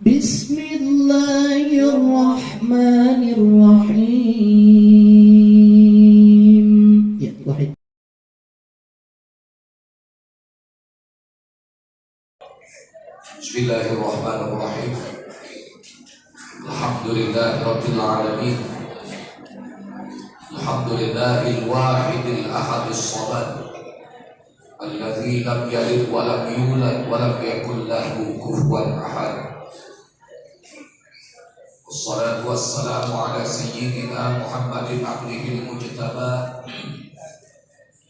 Bismillahirrahmanirrahim. Ya, wahid. Bismillahirrahmanirrahim. Alhamdulillahirabbil alamin. Alhamdulillahil wahidil ahadis samad. Alladzi lam yalid wa lam yulad wa lam yakul lahu kufuwan ahad. Wassalatu wassalamu ala sayyidina Muhammadin abdihil mujtaba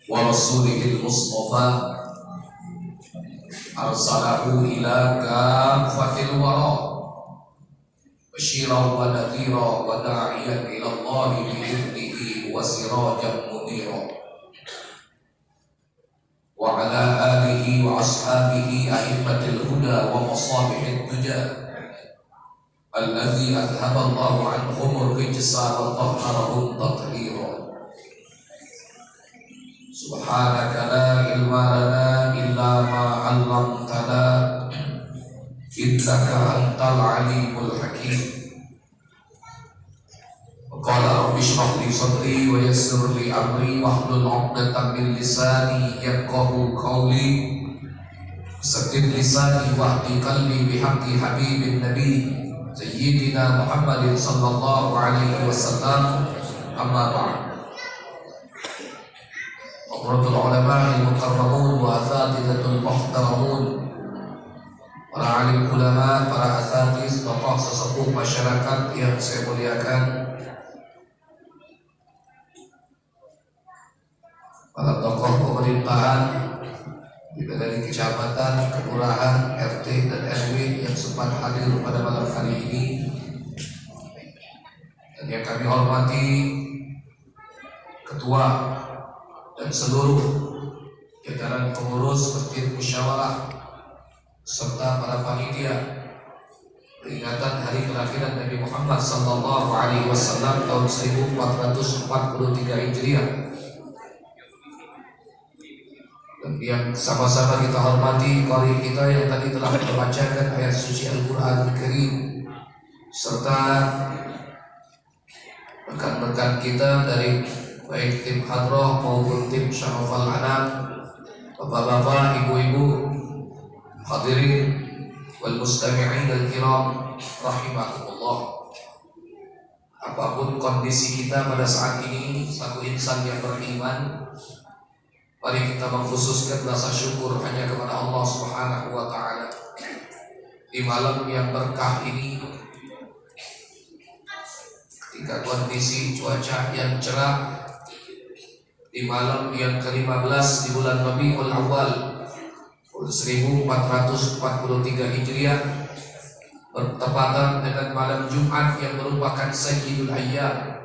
wa rasulihil mustafa. Arsalahu ila kafatil wara basyiran wa nadhira wa da'iyan ila Allah bi'idnihi wa sirajan munira wa ala alihi wa ashabihi a'immatil huda wa masabihid duja alladhi adhaba Allahu anhum ar-rijsa wa tahharahum tathira. Subhanaka la ilma lana illa ma 'allamtana innaka antal alimul hakim. Qala rabbi shrah li sadri wa yassir li amri wahlul 'uqdatam min lisani yafqahu qawli. Saddid lisani wahdi qalbi bihaqqi habibin nabi sayyidina Muhammadin sallallahu alaihi wasallam. Amma ba'd. Hadratul ulama al-mukarramun wa asatidatul muhtaramun, para alim ulama, para asatiz, tokoh sesepuh masyarakat yang saya muliakan, para tokoh pemerintahan dari kecamatan, kelurahan, RT dan RW yang sempat hadir pada malam hari ini, dan yang kami hormati ketua dan seluruh jajaran pengurus masjid musyawarah serta para panitia peringatan hari kelahiran Nabi Muhammad sallallahu alaihi wasallam tahun 1443 Hijriah, dan yang sama-sama kita hormati qari kita yang tadi telah membacakan ayat suci Al-Qur'anul Karim, serta rekan-rekan kita dari baik tim hadroh maupun tim syarafal anam, bapak-bapak, ibu-ibu, hadirin wal mustami'in al-kiram rahimakumullah. Apapun kondisi kita pada saat ini selaku insan yang beriman, mari kita mengkhususkan rasa syukur hanya kepada Allah Subhanahu wa taala. Di malam yang berkah ini, ketika kondisi cuaca yang cerah, di malam yang ke-15 di bulan Rabiul Awal 1443 Hijriah, bertepatan dengan malam Jumat yang merupakan Sayyidul Ayyam,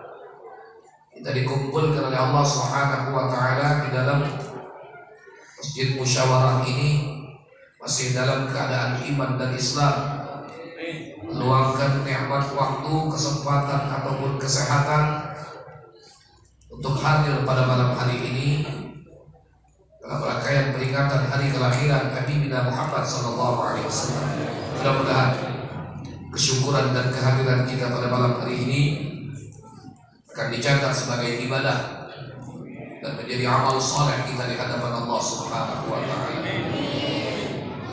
kita dikumpulkan oleh Allah Subhanahu wa taala di dalam masjid musyawarah ini masih dalam keadaan iman dan Islam, meluangkan nikmat waktu, kesempatan ataupun kesehatan untuk hadir pada malam hari ini dalam rangkaian peringatan hari kelahiran Nabi Muhammad sallallahu alaihi wasallam. Mudah-mudahan kesyukuran dan kehadiran kita pada malam hari ini akan dicatat sebagai ibadah dan menjadi amal saleh kita di hadapan Allah Subhanahu wa taala.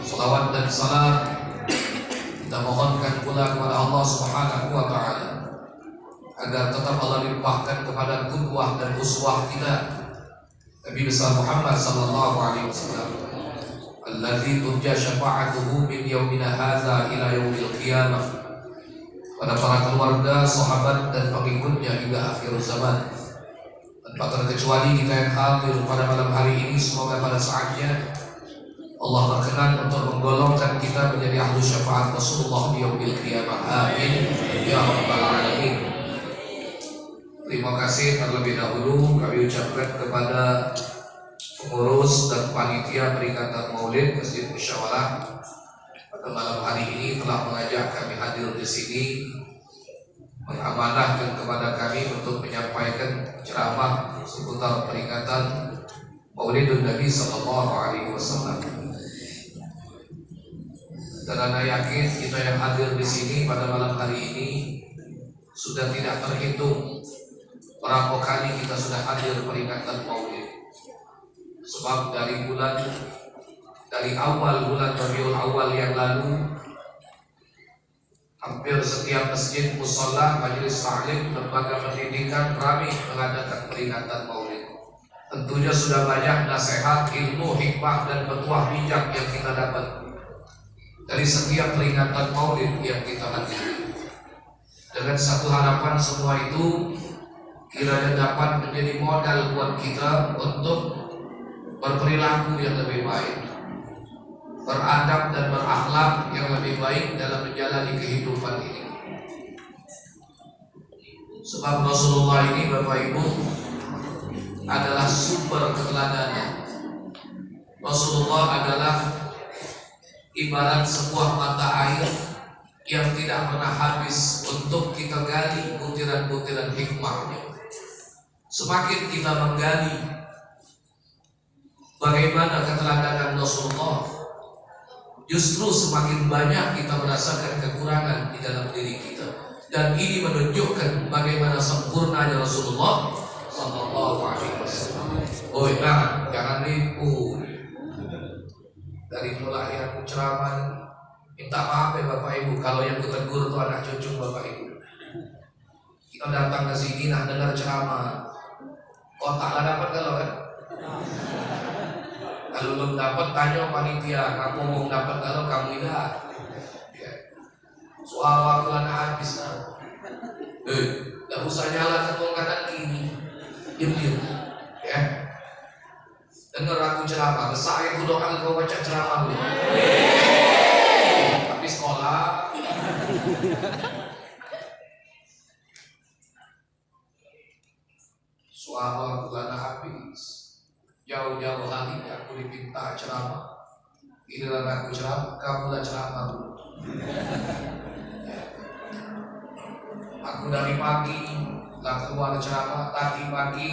Salawat dan salam kita mohonkan pula kepada Allah Subhanahu wa taala agar tetap Allah limpahkan kepada qudwah dan uswah kita Nabi besar Muhammad sallallahu alaihi wasallam, alladzi turja syafa'atuhu min yaumina hadza ila yaumil qiyamah, pada para keluarga, sahabat dan pengikutnya hingga akhir zaman. Dan tak terkecuali kita yang hadir pada malam hari ini, semoga pada saatnya Allah berkenan untuk menggolongkan kita menjadi ahlu syafaat Rasulullah di yaumil qiyamah. Amin ya rabbal alamin. Terima kasih terlebih dahulu kami ucapkan kepada pengurus dan panitia peringatan Maulid Masjid Musyawarah pada malam hari ini telah mengajak kami hadir di sini, mengamanahkan kepada kami untuk menyampaikan ceramah seputar peringatan Maulidun Nabi sallallahu alaihi wasallam. Karena yakin kita yang hadir di sini pada malam hari ini sudah tidak terhitung berapa kali kita sudah hadir peringatan Maulid. Sebab dari awal bulan Rabiul Awal yang lalu, hampir setiap masjid, mushola, majelis taklim, lembaga pendidikan ramai mengadakan peringatan Maulid. Tentunya sudah banyak nasihat, ilmu, hikmah dan petuah bijak yang kita dapat dari setiap peringatan Maulid yang kita hadiri. Dengan satu harapan semua itu kiranya dapat menjadi modal buat kita untuk berperilaku yang lebih baik, beradab dan berakhlak yang lebih baik dalam menjalani kehidupan ini. Sebab Rasulullah ini, Bapak Ibu, adalah sumber keteladanan. Rasulullah adalah ibarat sebuah mata air yang tidak pernah habis untuk kita gali butiran-butiran hikmahnya. Semakin kita menggali bagaimana keteladanan Rasulullah, justru semakin banyak kita merasakan kekurangan di dalam diri kita. Dan ini menunjukkan bagaimana sempurnanya Rasulullah Sallallahu Alaihi Wasallam. Oh jangan nipu. Dari mulai aku ceramah, minta maaf ya Bapak Ibu kalau yang kutegur itu anak cucu Bapak Ibu. Kita datang ke sini nah dengar ceramah, kotaklah dapat kalau kan? Kalau belum dapat tanya panitia, kamu mau dapat kalau kamu tidak. Ya. Soal waktu anak habis nah. Tidak usah nyalakan kanan kiri, diam. Ya. Dengar aku ceramah, saya aku doa kau baca ceramah dulu. Tapi sekolah. Suara aku anak habis. Jauh-jauh hari aku dipinta ceramah. Giliran aku ceramah, kamu dah ceramah dulu. Aku dari pagi tak keluar ceramah, tadi pagi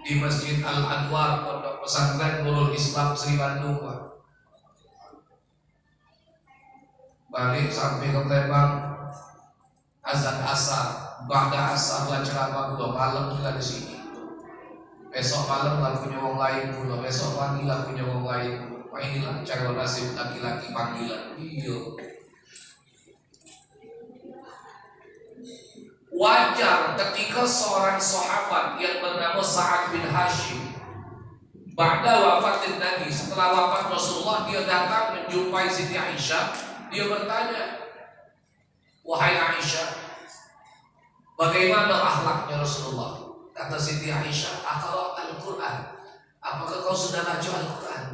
di Masjid Al-Anwar Pondok Pesantren Nurul Islam Sri Bandung. Balik sampai ke Palembang, azan asar, ba'da asar lah ceramah pula, malam kita di sini. Besok malam lah punya orang lain pula, besok pagi lah punya orang lain pula. Wah inilah cara nasib laki-laki panggilan. Iya. Wajar ketika seorang sahabat yang bernama Sa'ad bin Hashim, ba'da wafatin Nabi, setelah wafat Rasulullah, dia datang menjumpai Siti Aisyah. Dia bertanya, wahai Aisyah, bagaimana akhlaknya Rasulullah? Kata Siti Aisyah, aqra al-Quran, apakah kau sudah baca Al-Quran?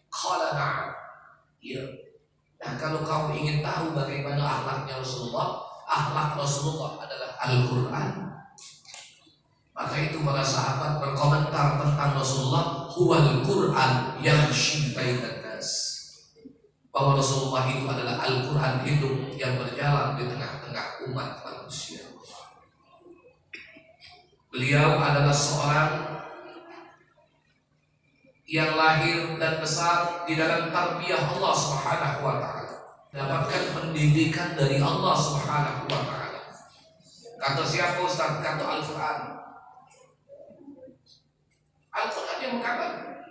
Qala na'am. Ya. Nah kalau kau ingin tahu bagaimana akhlaknya Rasulullah, akhlak Rasulullah adalah Al-Quran. Maka itu para sahabat berkomentar tentang Rasulullah, huwal Quran yamshi bainan nas, bahwa Rasulullah itu adalah Al-Quran hidup yang berjalan di tengah-tengah umat manusia. Beliau adalah seorang yang lahir dan besar di dalam tarbiyah Allah Subhanahu wa Ta'ala, dapatkan pendidikan dari Allah Subhanahu wa Ta'ala. Kata siapa Ustaz? Kata Al-Quran. Al-Quran yang mengatakan.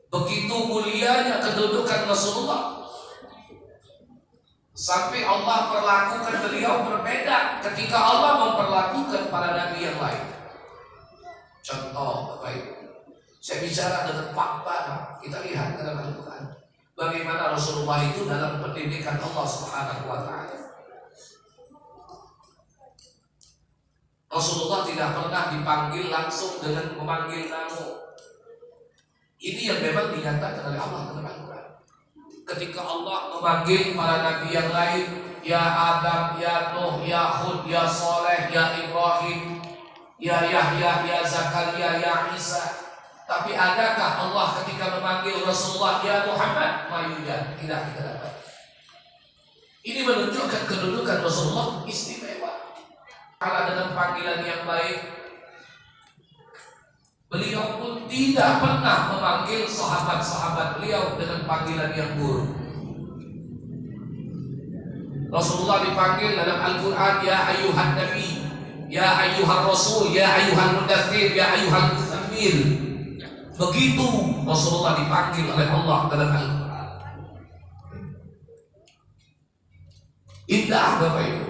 Begitu mulianya kedudukan Rasulullah, sampai Allah perlakukan beliau berbeda ketika Allah memperlakukan para nabi yang lain. Contoh, baik. Saya bicara dengan fakta, kita lihat dalam Al-Quran bagaimana Rasulullah itu dalam pendidikan Allah Subhanahu wa Ta'ala. Rasulullah tidak pernah dipanggil langsung dengan memanggil namu. Ini yang memang dinyatakan oleh Allah dalam Al-Quran. Ketika Allah memanggil para nabi yang lain, ya Adam, ya Nuh, ya Hud, ya Saleh, ya Ibrahim, ya Yahya, ya Zakaria, ya Isa. Tapi adakah Allah ketika memanggil Rasulullah ya Muhammad? Mayudan, tidak kita dapat. Ini menunjukkan kedudukan Rasulullah istimewa. Kalau dengan panggilan yang baik, Beliau pun tidak pernah memanggil sahabat-sahabat beliau dengan panggilan yang buruk. Rasulullah dipanggil dalam Al-Quran, ya ayyuhan nabi, ya ayyuhan rasul, ya ayyuhan mudaththir, ya ayyuhan muzammil. Begitu Rasulullah dipanggil oleh Allah dalam Al-Quran. Indah Bapak Ibu.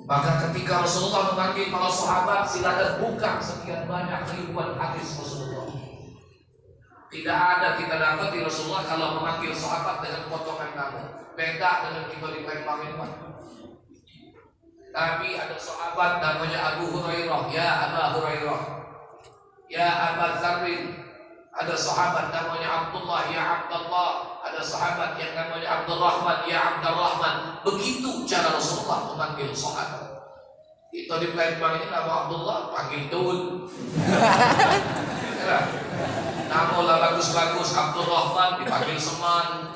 Maka ketika Rasulullah memanggil para sahabat, silakan buka sekian banyak ribuan hadis Rasulullah. Tidak ada kita dapat di Rasulullah kalau memanggil sahabat dengan potongan nama. Beda dengan kita di Palembang. Tapi ada sahabat namanya Abu Hurairah, ya Abu Hurairah, ya Abu Dzarrin. Ada sahabat namanya Abdullah, ya Abdullah. Ada sahabat yang namanya Abdurrahman, ya Abdurrahman. Begitu cara Rasulullah memanggil sahabat. Itu di Palembang ini nama Abdullah panggil Dul. Nama lah bagus-bagus, Abdurrahman dipanggil Seman.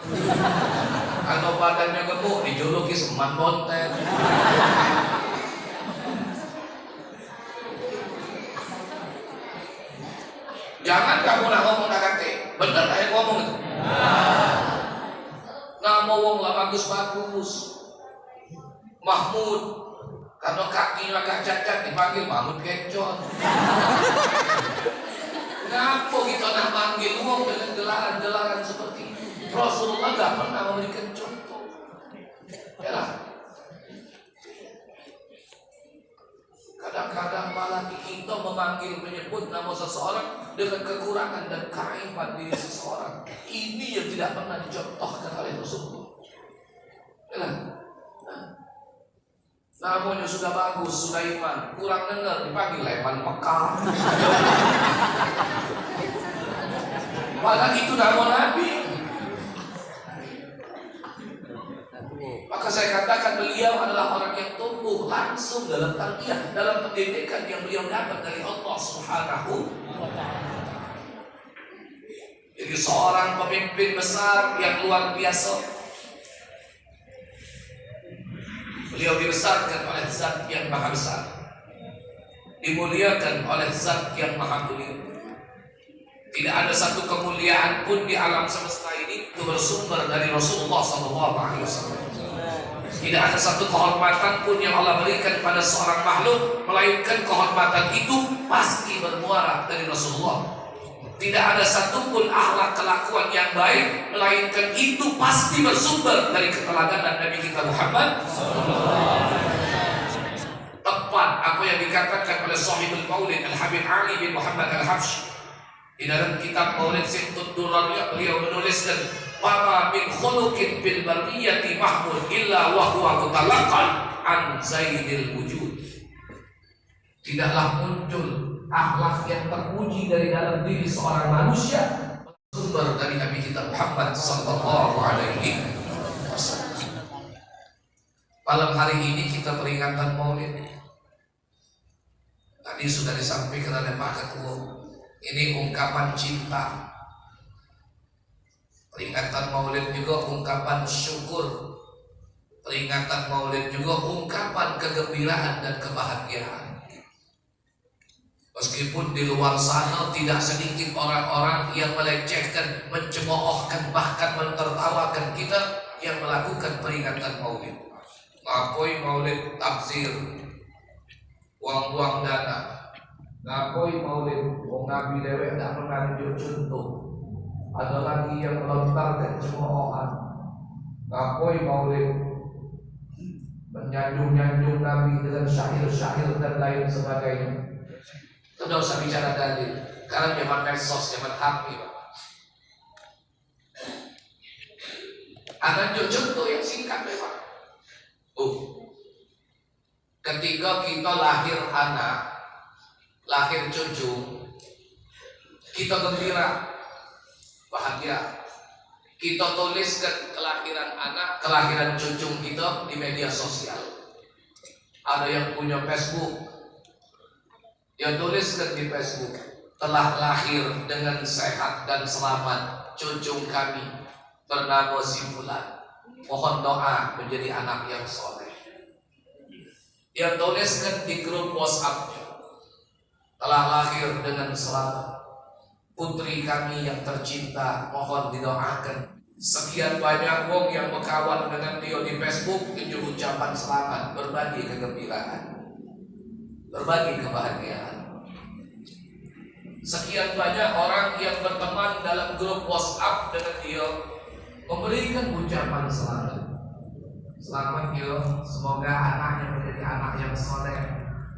Kalau badannya gemuk dijuluki Seman Bonten. Jangan kamu nak ngomong nak kate, bener saya ngomong itu. Nama wong lah bagus-bagus, Mahmud. Kalau kaki agak cacat dipanggil Mahmud Kencot. Kenapa kita nak panggil wong dengan gelaran-gelaran seperti itu? Rasulullah tidak pernah memberikan contoh. Yalah. Kadang-kadang malah kita menyebut nama seseorang dengan kekurangan dan keaiban diri seseorang. Ini yang tidak pernah dicontohkan oleh Rasulullah. Yalah. Namanya sudah bagus, Sulaiman, kurang dengar dipanggil Leman Mekah. Padahal itu nama Nabi. Maka saya katakan beliau adalah orang yang tumbuh langsung dalam tarbiyah, dalam pendidikan yang beliau dapat dari Allah Subhanahu wa Ta'ala. Jadi seorang pemimpin besar yang luar biasa. Beliau dibesarkan oleh Zat yang Maha Besar, dimuliakan oleh Zat yang Maha Mulia. Tidak ada satu kemuliaan pun di alam semesta ini itu bersumber dari Rasulullah SAW. Tidak ada satu kehormatan pun yang Allah berikan pada seorang makhluk, melainkan kehormatan itu pasti bermuara dari Rasulullah. Tidak ada satupun akhlak kelakuan yang baik, melainkan itu pasti bersumber dari keteladanan Nabi kita Muhammad. Tepat apa yang dikatakan oleh Sahibul Maulid Al-Habib Ali bin Muhammad Al-Habsyi di dalam kitab Maulid Sintud Durariyah. Beliau menuliskan, "Fama min khuluqin bil bariyati mahmud illa wa huwa mutalaqan an zaidil wujud." Tidaklah muncul akhlak yang terpuji dari dalam diri seorang manusia sumber dari Nabi kita Muhammad sallallahu alaihi wasallam. Malam hari ini kita peringatan Maulid. Tadi sudah disampaikan oleh Pak Ketua, ini ungkapan cinta. Peringatan Maulid juga ungkapan syukur. Peringatan Maulid juga ungkapan kegembiraan dan kebahagiaan. Meskipun di luar sana tidak sedikit orang-orang yang melecehkan, mencemoohkan, bahkan mentertawakan kita yang melakukan peringatan Maulid. Ngapoi Maulid tafsir, buang-buang dana. Ngapoi Maulid, wong Nabi dewek tidak pernah nunjuk contoh. Ada lagi yang melontarkan cemoohan. Ngapoi Maulid, menyanjung-nyanjung Nabi dengan syair-syair dan lain sebagainya. Tidak usah bicara dalil, karena zaman medsos, zaman HP. Akan contoh yang singkat memang. Ketika kita lahir anak, lahir cucu, kita gembira, bahagia. Kita tuliskan kelahiran anak, kelahiran cucu kita di media sosial. Ada yang punya Facebook, dia tuliskan di Facebook, telah lahir dengan sehat dan selamat cucu kami bernama si Fulan. Mohon doa menjadi anak yang soleh. Dia tuliskan di grup WhatsApp-nya, telah lahir dengan selamat putri kami yang tercinta, mohon didoakan. Sekian banyak wong yang berkawan dengan dia di Facebook, itu ucapan selamat, berbagi kegembiraan, berbagi kebahagiaan. Sekian banyak orang yang berteman dalam grup WhatsApp dengan dia, memberikan ucapan selamat. Selamat dia, semoga anaknya menjadi anak yang soleh.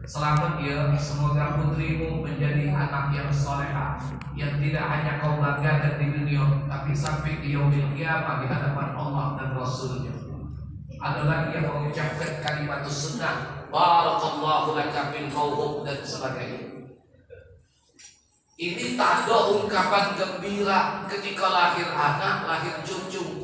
Selamat dia, semoga putrimu menjadi anak yang soleha, yang tidak hanya kau banggakan di dunia, tapi sampai di yaumil qiyamah di hadapan Allah dan Rasulnya. Ada lagi yang mengucapkan kalimat sunnah, barakallahu laka fil mawhub dan sebagainya. Ini tanda ungkapan gembira ketika lahir anak, lahir cucu.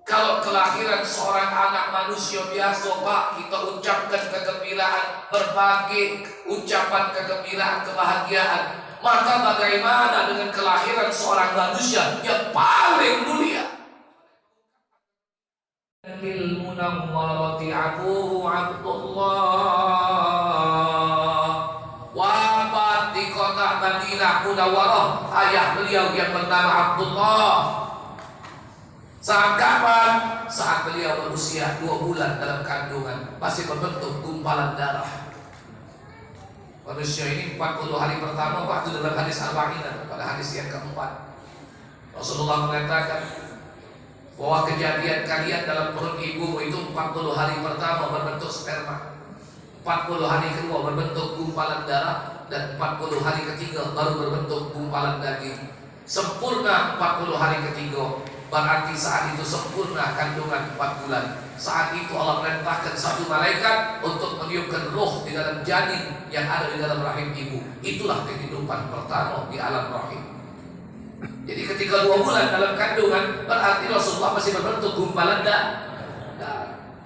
Kalau kelahiran seorang anak manusia biasa, Pak, kita ucapkan kegembiraan, berbagai ucapan kegembiraan, kebahagiaan. Maka bagaimana dengan kelahiran seorang manusia yang paling mulia? Munawwarati abuhu Abdullah, wafat di kota Madinah Munawwarah, ayah beliau yang bernama Abdullah. Saat kapan? Saat beliau berusia 2 bulan dalam kandungan, masih berbentuk gumpalan darah. Manusia ini 40 hari pertama, waktu dalam hadis Arba'in, pada hadis yang keempat, Rasulullah mengatakan bahwa kejadian kalian dalam perut ibu itu 40 hari pertama berbentuk sperma, 40 hari kedua berbentuk gumpalan darah, dan 40 hari ketiga baru berbentuk gumpalan daging. Sempurna 40 hari ketiga, berarti saat itu sempurna kandungan 4 bulan. Saat itu Allah perintahkan satu malaikat untuk meniupkan roh di dalam janin yang ada di dalam rahim ibu. Itulah kehidupan pertama di alam rahim. Jadi ketika 2 bulan dalam kandungan, berarti Rasulullah masih berbentuk gumpalan darah.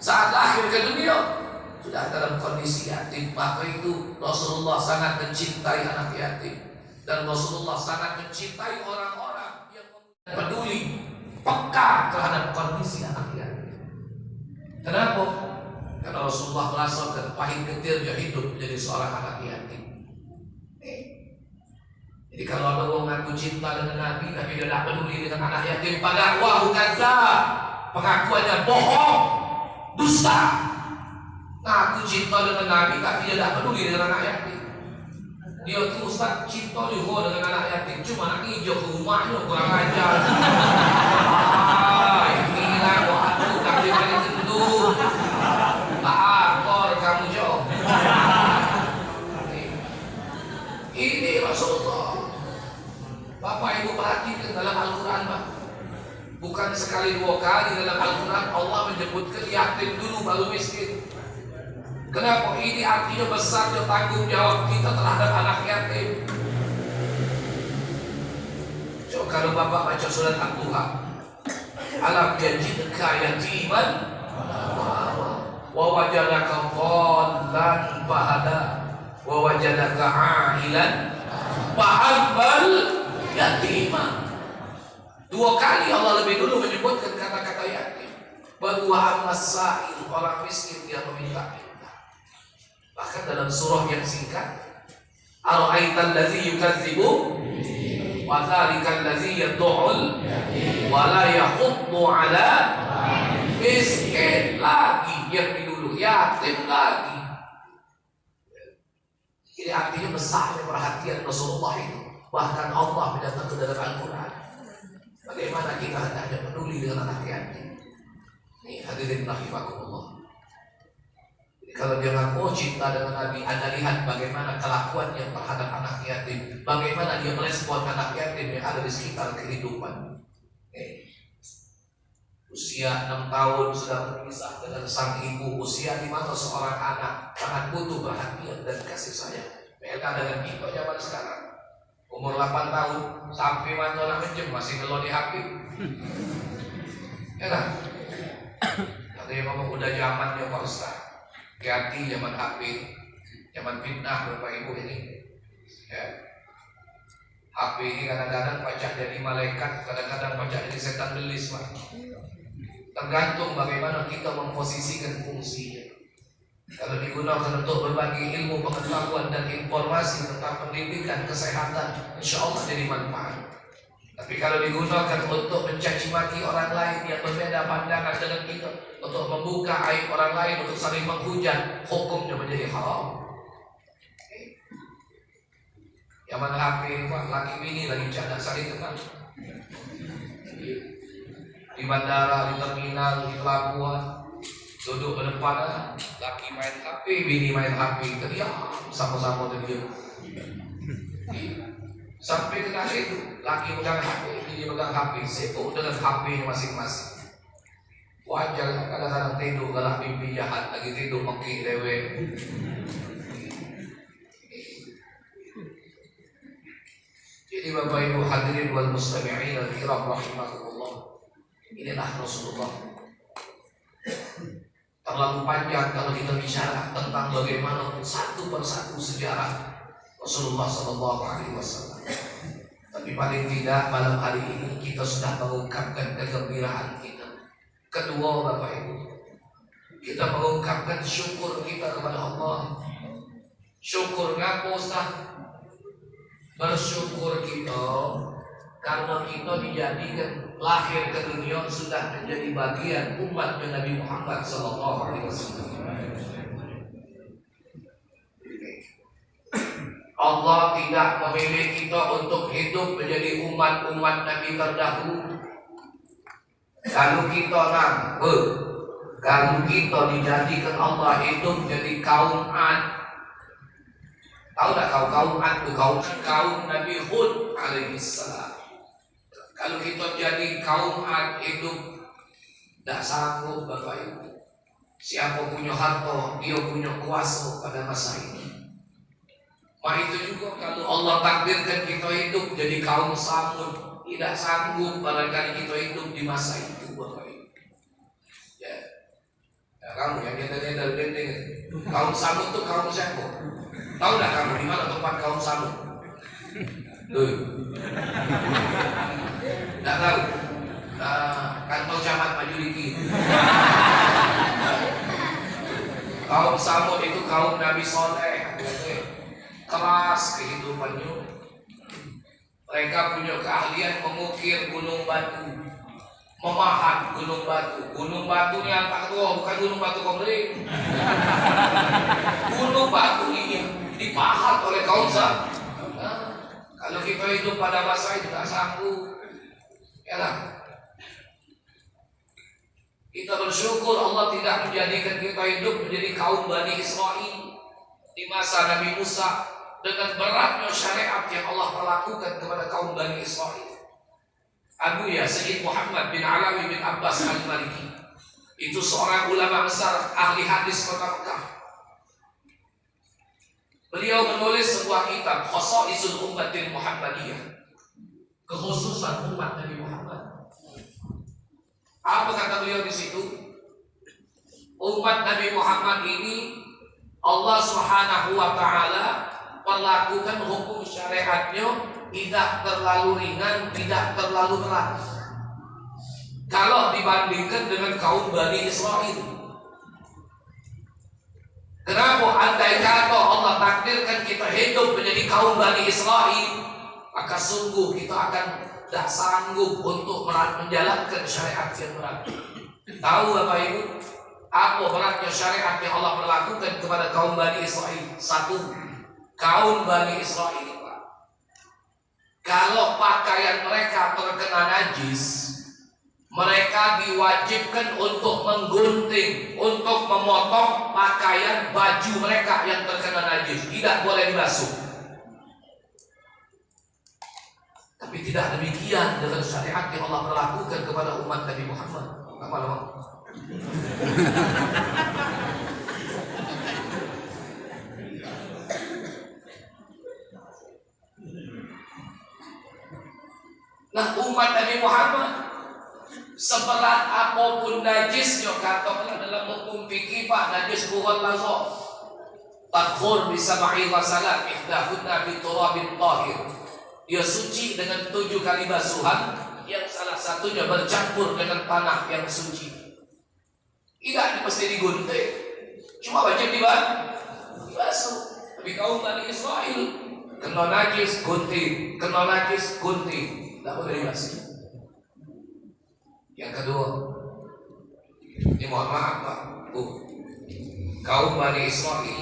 Saat lahir ke dunia sudah dalam kondisi yatim. Maka itu Rasulullah sangat mencintai anak yatim, dan Rasulullah sangat mencintai orang-orang yang peduli, peka terhadap kondisi anak yatim. Kenapa? Karena Rasulullah merasakan pahit getirnya hidup menjadi seorang anak yatim. Jadi kalau ada orang mengaku cinta dengan Nabi, tapi dia tidak peduli dengan anak yatim, pada wahu kadzdzab, pengakuannya bohong, dusta. Ngaku cinta dengan Nabi, tapi dia tidak peduli dengan anak yatim. Dia tuh Ustaz cinta juga dengan anak yatim, cuma nak hijau ke rumahnya kurang ajar. Inilah doa aku kaki kali tentu. Akor kamu jauh. Ini Rasulullah. Bapak Ibu perhatikan dalam Al-Quran, Pak. Bukan sekali 2 kali dalam Al-Quran Allah menyebutkan yatim dulu baru miskin. Kenapa? Ini artinya besarnya tanggung jawab kita terhadap anak yatim. Coba kalau Bapak baca surat Al-Duha, alam yajidka yatiman wa wajadaka dhallan fahada wa wajadaka a'ilan fa'abbal yatima. 2 kali Allah lebih dulu menyebutkan kata-kata yatim. Baru as-sa'il, orang miskin yang meminta. Bahkan dalam surah yang singkat, ara'aital ladzi yukadzibu wa dzalikal ladzi yad'ul wa la yahuddu ala miskin. Lagi yang dulu yatim lagi. Ini artinya besarnya perhatian Rasulullah itu. Bahkan Allah mendatangkan dalam Al-Quran. Bagaimana kita hendaknya peduli dengan anak yatim. Ini hadirin rahimakumullah. Kalau dia ngaku cinta dengan Nabi, Anda lihat bagaimana kelakuannya terhadap anak yatim, bagaimana dia merespon anak yatim yang ada di sekitar kehidupan. Usia 6 tahun sudah berpisah dengan sang ibu, usia di mana seorang anak sangat butuh perhatian dan kasih sayang. Beda dengan kita zaman sekarang. Umur 8 tahun sampai waktu anak menjem masih ngeloh di HP. Ya kan? Katanya mama udah zamannya Pak Ustaz. Hati zaman HP, zaman fitnah Bapak Ibu ini. Ya. HP ini kadang-kadang pacak jadi malaikat, kadang-kadang pacak jadi setan belis, Pak. Tergantung bagaimana kita memposisikan fungsinya. Kalau digunakan untuk berbagi ilmu pengetahuan dan informasi tentang pendidikan kesehatan, insya Allah jadi manfaat. Tapi kalau digunakan untuk mencaci maki orang lain yang berbeda pandangan dengan kita, untuk membuka aib orang lain, untuk saling menghujat, hukumnya menjadi haram. Yang mana HP, laki bini lagi cadang saling kenal. Di bandara, di terminal, di pelabuhan, duduk berdepan, laki main HP, bini main HP, terdiam, sama-sama terdiam. Sampai ke akhir itu, laki pegang HP, bini pegang HP, sibuk dengan HP masing-masing. Wajar kadang-kadang tidur, galak mimpi jahat, lagi tidur mengki dewe. Jadi Bapak Ibu hadirin wal mustami'in al-kiram rahimakumullah. Inilah Rasulullah. Terlalu panjang kalau kita bicara tentang bagaimana satu persatu sejarah Rasulullah SAW. Tapi paling tidak malam hari ini kita sudah mengungkapkan kegembiraan kita. Kedua Bapak Ibu, kita mengungkapkan syukur kita kepada Allah. Syukur ngapo Ustaz? Bersyukur kita karena kita dijadikan lahir ke dunia sudah menjadi bagian umat Nabi Muhammad SAW. Allah tidak memilih kita untuk hidup menjadi umat-umat Nabi terdahulu. Kalau kita dijadikan Allah hidup jadi kaum Ad. Tahu tak kaum Ad itu kaum Nabi Hud alaihissalam. Kalau kita jadi kaum Ad hidup tidak sanggup Bapak Ibu. Siapa punya harta, dia punya kuasa pada masa ini. Itu juga kalau Allah takdirkan kita hidup jadi kaum Samud, tidak sanggup barangkali kita hidup di masa itu Bapak Ibu. Ya kamu yang nyedar-nyedar benteng. Kaum Samud itu kaum siapa? Tahu tak kamu di mana tempat kaum Samud? Tidak tahu. Kantor Camat Majuliki. Kaum Samud itu kaum Nabi Soleh. Keras kehidupannya. Mereka punya keahlian mengukir gunung batu, memahat gunung batu. Gunung batunya tak tua, bukan gunung batu komering. Gunung batu ini dipahat oleh kaum Samud. Kalau kita hidup pada masa itu tak sanggup, ya lah. Kita bersyukur Allah tidak menjadikan kita hidup menjadi kaum Bani Israel di masa Nabi Musa. Dengan beratnya syariat yang Allah perlakukan kepada kaum Bani Israel. Abuya Sayyid Muhammad bin Alawi bin Abbas al-Maliki, itu seorang ulama besar ahli hadis kota Mekah. Beliau menulis sebuah kitab Khasaisul Ummatil Muhammadiyah, kekhususan umat Nabi Muhammad. Apa kata beliau di situ? Umat Nabi Muhammad ini Allah Subhanahu wa taala perlakukan hukum syariatnya tidak terlalu ringan, tidak terlalu berat. Kalau dibandingkan dengan kaum Bani Israel. Kenapa? Andai kata Allah takdirkan kita hidup menjadi kaum Bani Israel, maka sungguh kita akan tidak sanggup untuk menjalankan syariat yang berat. Tahu Bapak Ibu, apa beratnya syariat yang Allah berlakukan kepada kaum Bani Israel? Satu, kaum Bani Israel Pak, kalau pakaian mereka terkena najis, mereka diwajibkan untuk menggunting, untuk memotong pakaian baju mereka yang terkena najis, tidak boleh dibasuh. Tapi tidak demikian dengan syariat yang Allah berlakukan kepada umat Nabi Muhammad. Apa nama? Nah, umat Nabi Muhammad seberat apapun najisnya, katakanlah dalam hukum fikih Pak, najis bukan lazim. Takhur bisa ma'i ghasalat ihdahunna bi turabin tahir. Dia suci dengan 7 kali basuhan, yang salah satunya bercampur dengan tanah yang suci. Tidak mesti digunting. Cuma wajib dibasuh. Tapi kaum Bani Israel kena najis gunting, kena najis gunting, tak boleh dibasuh. Yang kedua, ini mohon maaf Pak, kaum Bani Israel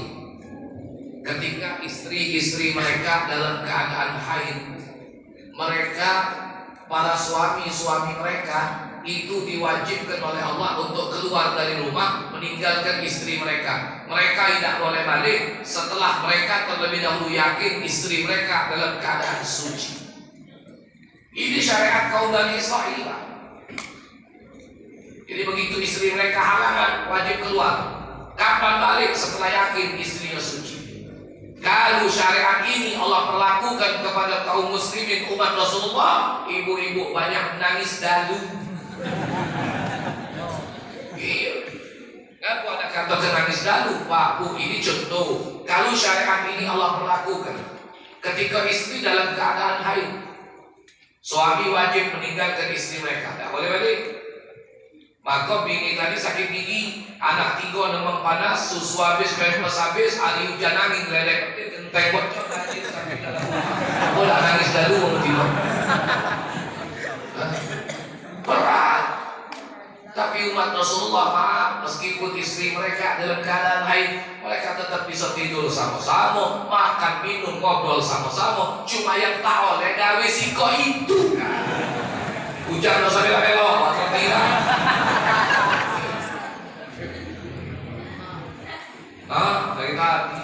ketika istri-istri mereka dalam keadaan haid, mereka, para suami-suami mereka itu diwajibkan oleh Allah untuk keluar dari rumah meninggalkan istri mereka. Mereka tidak boleh balik setelah mereka terlebih dahulu yakin istri mereka dalam keadaan suci. Ini syariat kaum Bani Israel. Jadi begitu istri mereka halangan, wajib keluar. Kapan balik? Setelah yakin istrinya suci. Kalau syariat ini Allah perlakukan kepada kaum muslimin umat Rasulullah, ibu-ibu banyak menangis dalu. Iya. Kenapa ada kata nangis dalu? Pak, Bu, ini contoh. Kalau syariat ini Allah perlakukan ketika istri dalam keadaan haid, suami wajib meninggalkan istri mereka, tak boleh balik. Maka bini tadi sakit gigi, anak 3 demam panas, susu habis, pampers habis, hari hujan angin ledek, kenteng bocor tadi sakit dalam. Boleh nangis dalu mau tidur. Berat. Tapi umat Rasulullah maaf, meskipun istri mereka dalam keadaan haid, mereka tetap bisa tidur sama-sama, makan, minum, ngobrol sama-sama. Cuma yang tak oleh gawe siko itu. Hujan dosa bela-bela, atau tidak? Dari tadi.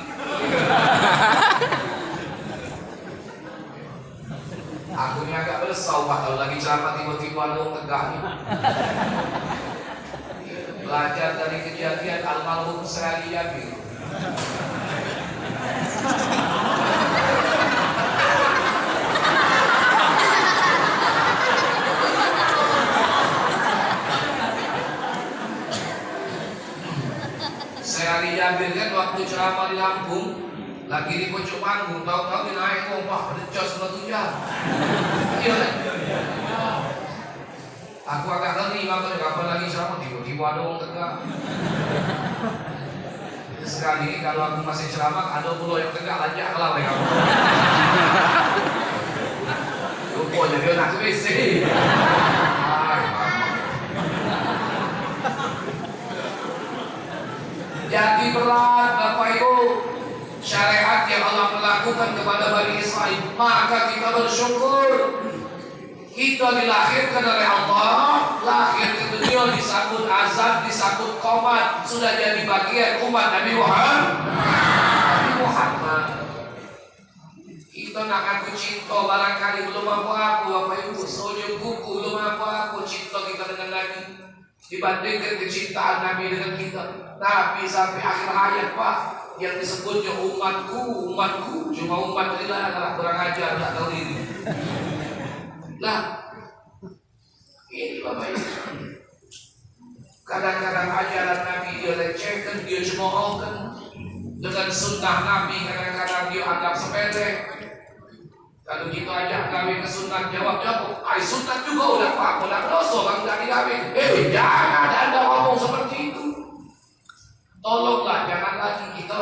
Aku ini agak besar, Pak. Kalau lagi ceramah tiba-tiba ada orang tegak nih. Belajar dari kejadian almarhum Syekh Yamin. Syekh Yamin kan waktu ceramah di Lampung, lagi di pojok panggung, tahu-tahu naik kompak bercos batu jam. Iya kan? Aku agak ngeri, makanya kapan lagi ceramah tiba-tiba ada orang tegak. Sekali ini kalau aku masih ceramah, ada pula yang tegak lanjak lah mereka. Lupa jadi anak WC. Jadi berat Bapak Ibu, syariat yang Allah melakukan kepada Bani Israel, maka kita bersyukur. Kita dilahirkan oleh Allah, lahir ke dunia disambut azab, disambut qomat, sudah jadi bagian umat Nabi Muhammad. Kita nak aku cinta, barangkali belum apa-apa Bapak Ibu, sojok buku belum apa-apa cinta kita dengan Nabi dibandingkan kecintaan Nabi dengan kita. Nabi sampai akhir hayat Pak, yang disebutnya umatku, cuma umat inilah adalah kurang ajar, tak tahu diri. Nah, ini Bapak Ibu, kadang-kadang ajaran Nabi dia lecehkan, dia cemoohkan. Dengan sunnah Nabi kadang-kadang dia anggap sepele. Kalau kita ajak gawe ke sunnah, jawab, sunnah juga udah Pak, udah dosa kalau nggak digawe. Jangan Anda ngomong seperti itu. Tolonglah, jangan lagi kita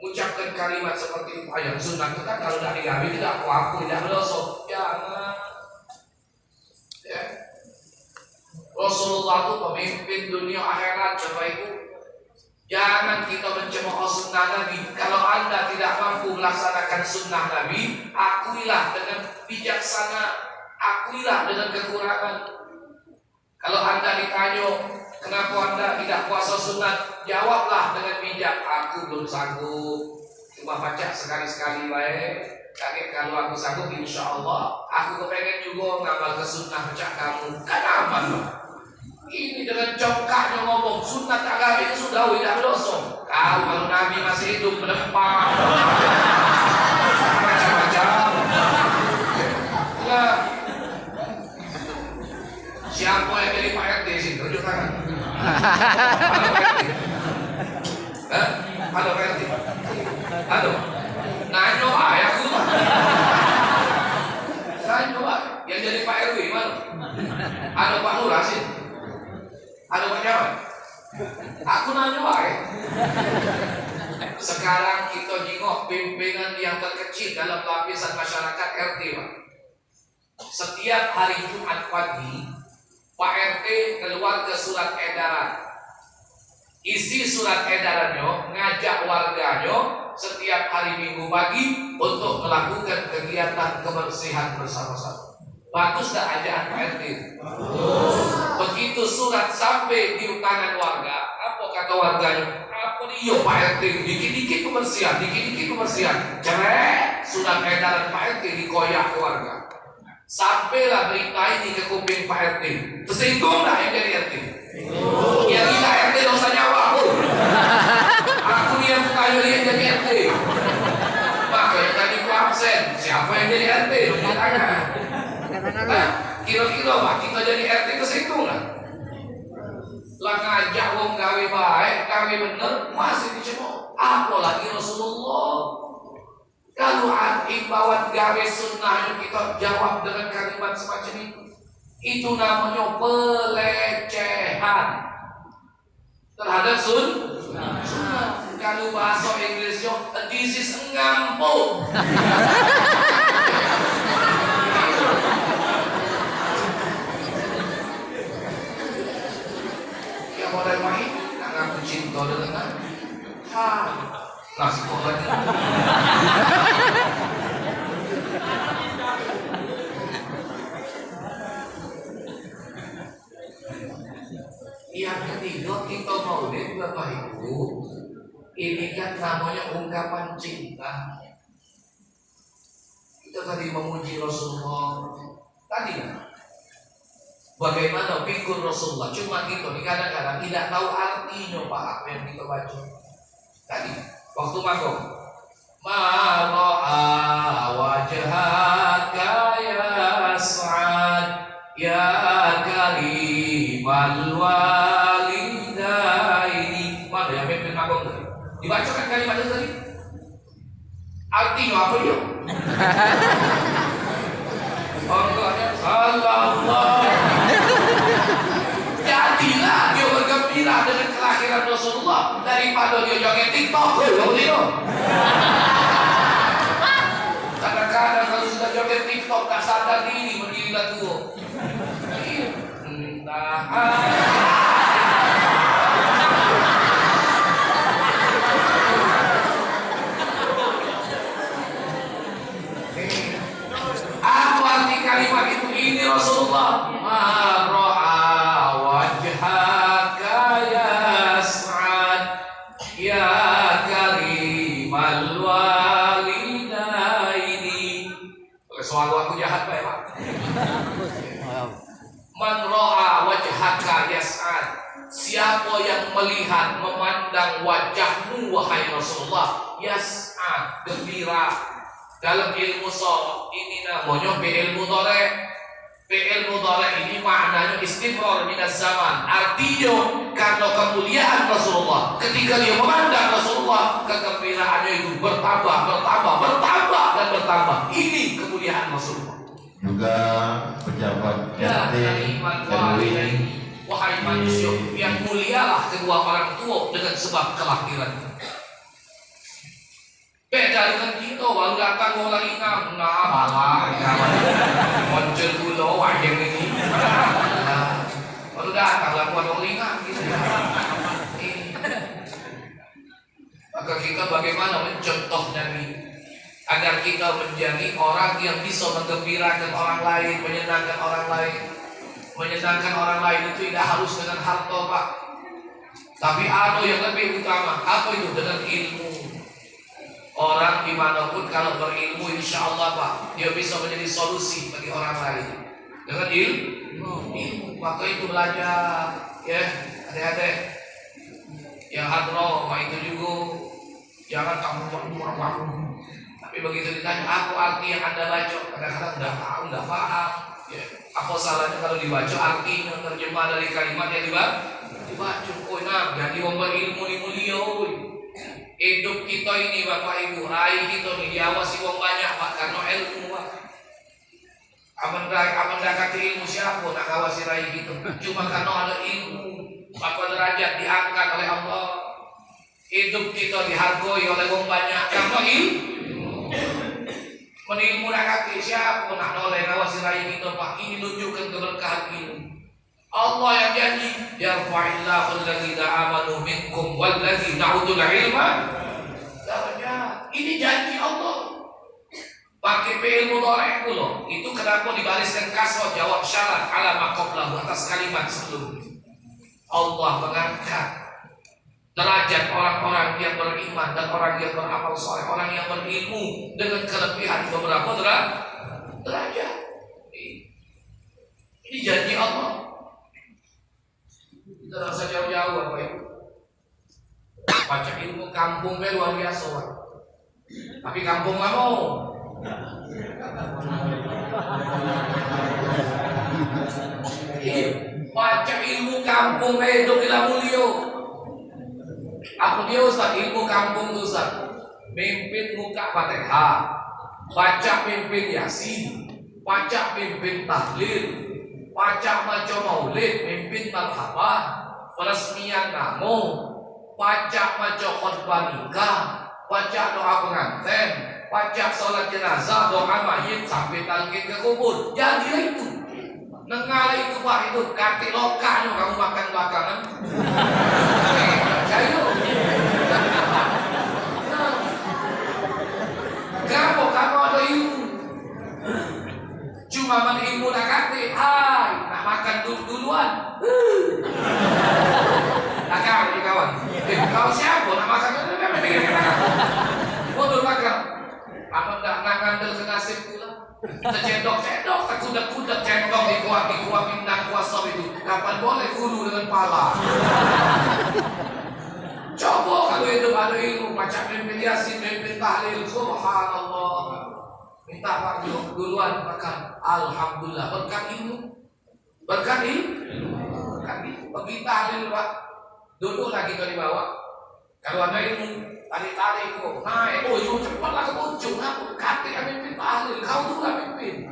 ucapkan kalimat seperti itu. Ayat sunnah itu kan kalau nggak digawe tidak apa-apa, tidak dosa. Jangan. Ya. Rasulullah itu pemimpin dunia akhirat, Bapak Ibu. Jangan kita mencemooh sunnah Nabi. Kalau Anda tidak mampu melaksanakan sunnah Nabi, akuilah dengan bijaksana, akuilah dengan kekurangan. Kalau Anda ditanya, kenapa Anda tidak puasa sunnah, jawablah dengan bijak, aku belum sanggup, cuma baca sekali-sekali baik. Kaget kalau aku sanggup, insya Allah aku kepengen juga ngamal ke sunnah baca kamu. Kenapa? Ini dengan congkaknya ngomong sunnah agama itu sudah tidak dosa. Kalau Nabi masih hidup ke depan, macam-macam. Ya. Siapa yang jadi Pak RT sih? Tunjuk tangan. Ada Pak RT? Ada Pak RT? Ada? Nanya ayahku. Nanya Pak, yang jadi Pak RW mana? Ada Pak Lurah sih? Ada Pak Jawa? Aku nanya wae. Sekarang kita jengok pimpinan yang terkecil dalam lapisan masyarakat RT, Pak. Setiap hari Jumat pagi, Pak RT keluar ke surat edaran. Isi surat edarannya ngajak warganya setiap hari Minggu pagi untuk melakukan kegiatan kebersihan bersama-sama. Bagus gak ajakan Pak RT? Begitu surat sampai di tangan warga, apa kata warganya? Apa iya Pak RT? Dikit-dikit kebersihan, dikit-dikit kebersihan. Cerek, surat edaran Pak RT dikoyak ke warga. Sampailah berita ini ke kuping Pak RT. Tersinggung gak yang dari RT? Ya kita RT dosa nyawa pun. Aku yang bukan yang jadi RT. Maka yang tadi ku absen, siapa yang jadi RT? Nah, kira-kira Pak, kita jadi RT tersinggung lah. Lah ngajak wong gawe baik, gawe bener, masih dicemooh. Apalagi Rasulullah. Kalau imbauan gawe sunnah kita jawab dengan kalimat semacam itu namanya pelecehan terhadap sunnah. Kalau bahasa Inggrisnya this is ngampung. Ya model main nggak ngaku cinta dengan nasi kok lagi. Yang ketiga, kita maulid Bapak Ibu, ini kan namanya ungkapan cinta. Kita tadi memuji Rasulullah tadi kan? Bagaimana figur Rasulullah, cuma gitu, kadang-kadang tidak tahu artinya Pak apa yang kita baca tadi waktu manggung. Mara'a wajhaka ya Sa'ad ya karimal walidaini. Mana yang pimpin manggung tadi? Dibacakan kalimat itu tadi. Artinya apa dia? Allahnya sallallahu. Jadilah dia bergembira dengan kelahiran Rasulullah daripada dia joget TikTok. Kadang-kadang kalau sudah joget TikTok tak sadar diri berdiri tua. Apa arti kalimat itu? Ini Rasulullah Mara'a wajhaka ya Sa'ad ya karimal walidaini. Soal aku jahat Pak ya Pak. Man ra'a wajhaka ya Sa'ad, siapa yang melihat memandang wajahmu wahai Rasulullah, yas'ad, gembira. Dalam ilmu sharaf ini namanya fi'il mudhari'. Fi'il mudhari' ini maknanya istimrar minas zaman. Artinya karena kemuliaan Rasulullah, ketika dia memandang Rasulullah, kegembiraannya itu bertambah, bertambah, bertambah dan bertambah. Ini kemuliaan Rasulullah. Juga pejabat Ya, RT, wahai manusia, yang mulialah kedua orang tua dengan sebab kelahiran. Beda dengan kita, baru datang orang ingat, nah malah, muncul dulu wajah ini, baru datang lakukan orang ingat gitu ya. Maka kita bagaimana mencontoh Nabi agar kita menjadi orang yang bisa menggembirakan orang lain, menyenangkan orang lain. Menyenangkan orang lain itu tidak harus dengan harta Pak, tapi ada yang lebih utama. Apa itu? Dengan ilmu. Orang dimanapun kalau berilmu, insya Allah Pak, dia bisa menjadi solusi bagi orang lain dengan ilmu. Maka itu belajar ya adik-adik yang hadroh Pak, itu juga jangan kamu buang-buang. Tapi begitu ditanya apa arti yang Anda baca, kadang-kadang tidak tahu, tidak paham ya. Apa salahnya kalau dibaca artinya, terjemah dari kalimat yang dibaca. Oh nah, jadi orang berilmu ini mulia. Hidup kita ini Bapak Ibu, raih kita ini diawasi orang banyak Pak, karena ilmu Pak. Aman dakati ilmu siapa nak awasi raih kita? Cuma karena ada ilmu. maka derajat diangkat oleh Allah. Hidup kita dihargai oleh orang banyak karena ilmu. Menilmu nak siapa nak noleh ngawasi raya kita pak ini tunjukkan keberkahan ilmu. Allah yang janji yarfa'illahu alladhina amanu minkum walladzina utul ilma darajat. Ini janji Allah. Pakai ilmu dorek dulu. Itu kenapa dibariskan kasroh jawab syarat ala maqablahu atas kalimat sebelumnya. Allah mengangkat derajat orang-orang yang beriman dan orang yang beramal soleh, orang yang berilmu dengan kelebihan beberapa derajat. Ini janji Allah. Kita rasa jauh-jauh apa itu? Baca ilmu kampung luar biasa, tapi kampung nggak mau. Baca ilmu kampung itu bila mulia. Aku dia Ustaz, ilmu kampung Ustaz. Mimpin muka Fatihah, baca mimpin Yasin, baca mimpin tahlil, baca maca maulid, mimpin marhaban, peresmian namo, baca maca khutbah nikah, baca doa pengantin, baca sholat jenazah, doa mayit sampai talqin ke kubur. Jadilah itu. Nengalai itu pak itu kaki lokanya kamu makan belakangan. Cayo. Kamu ada ilmu. Cuma ilmu nak kaki. Hai, nak makan duluan. Nak kawan. Kau siapa nak makan duluan? Bodoh makan. Apa nak ngandel ke nasib pula? Tercendok-cendok, terkudak-kudak, cendok dikuak minang kuasa itu. Kapan boleh gulu dengan pala? Coba kalau hidup ada ilmu, macam mimpin Yasin, mimpin tahlil, subhanallah. Minta Pak duluan makan. Alhamdulillah, berkat ilmu. Berkat ilmu. Bagi tahlil Pak, duduk lagi ke di bawah. Kalau ada ilmu, tarik-tarik kok, naik, oh yuk cepatlah ke ujung, aku kaki mimpin tahlil, kau tuh lah mimpin.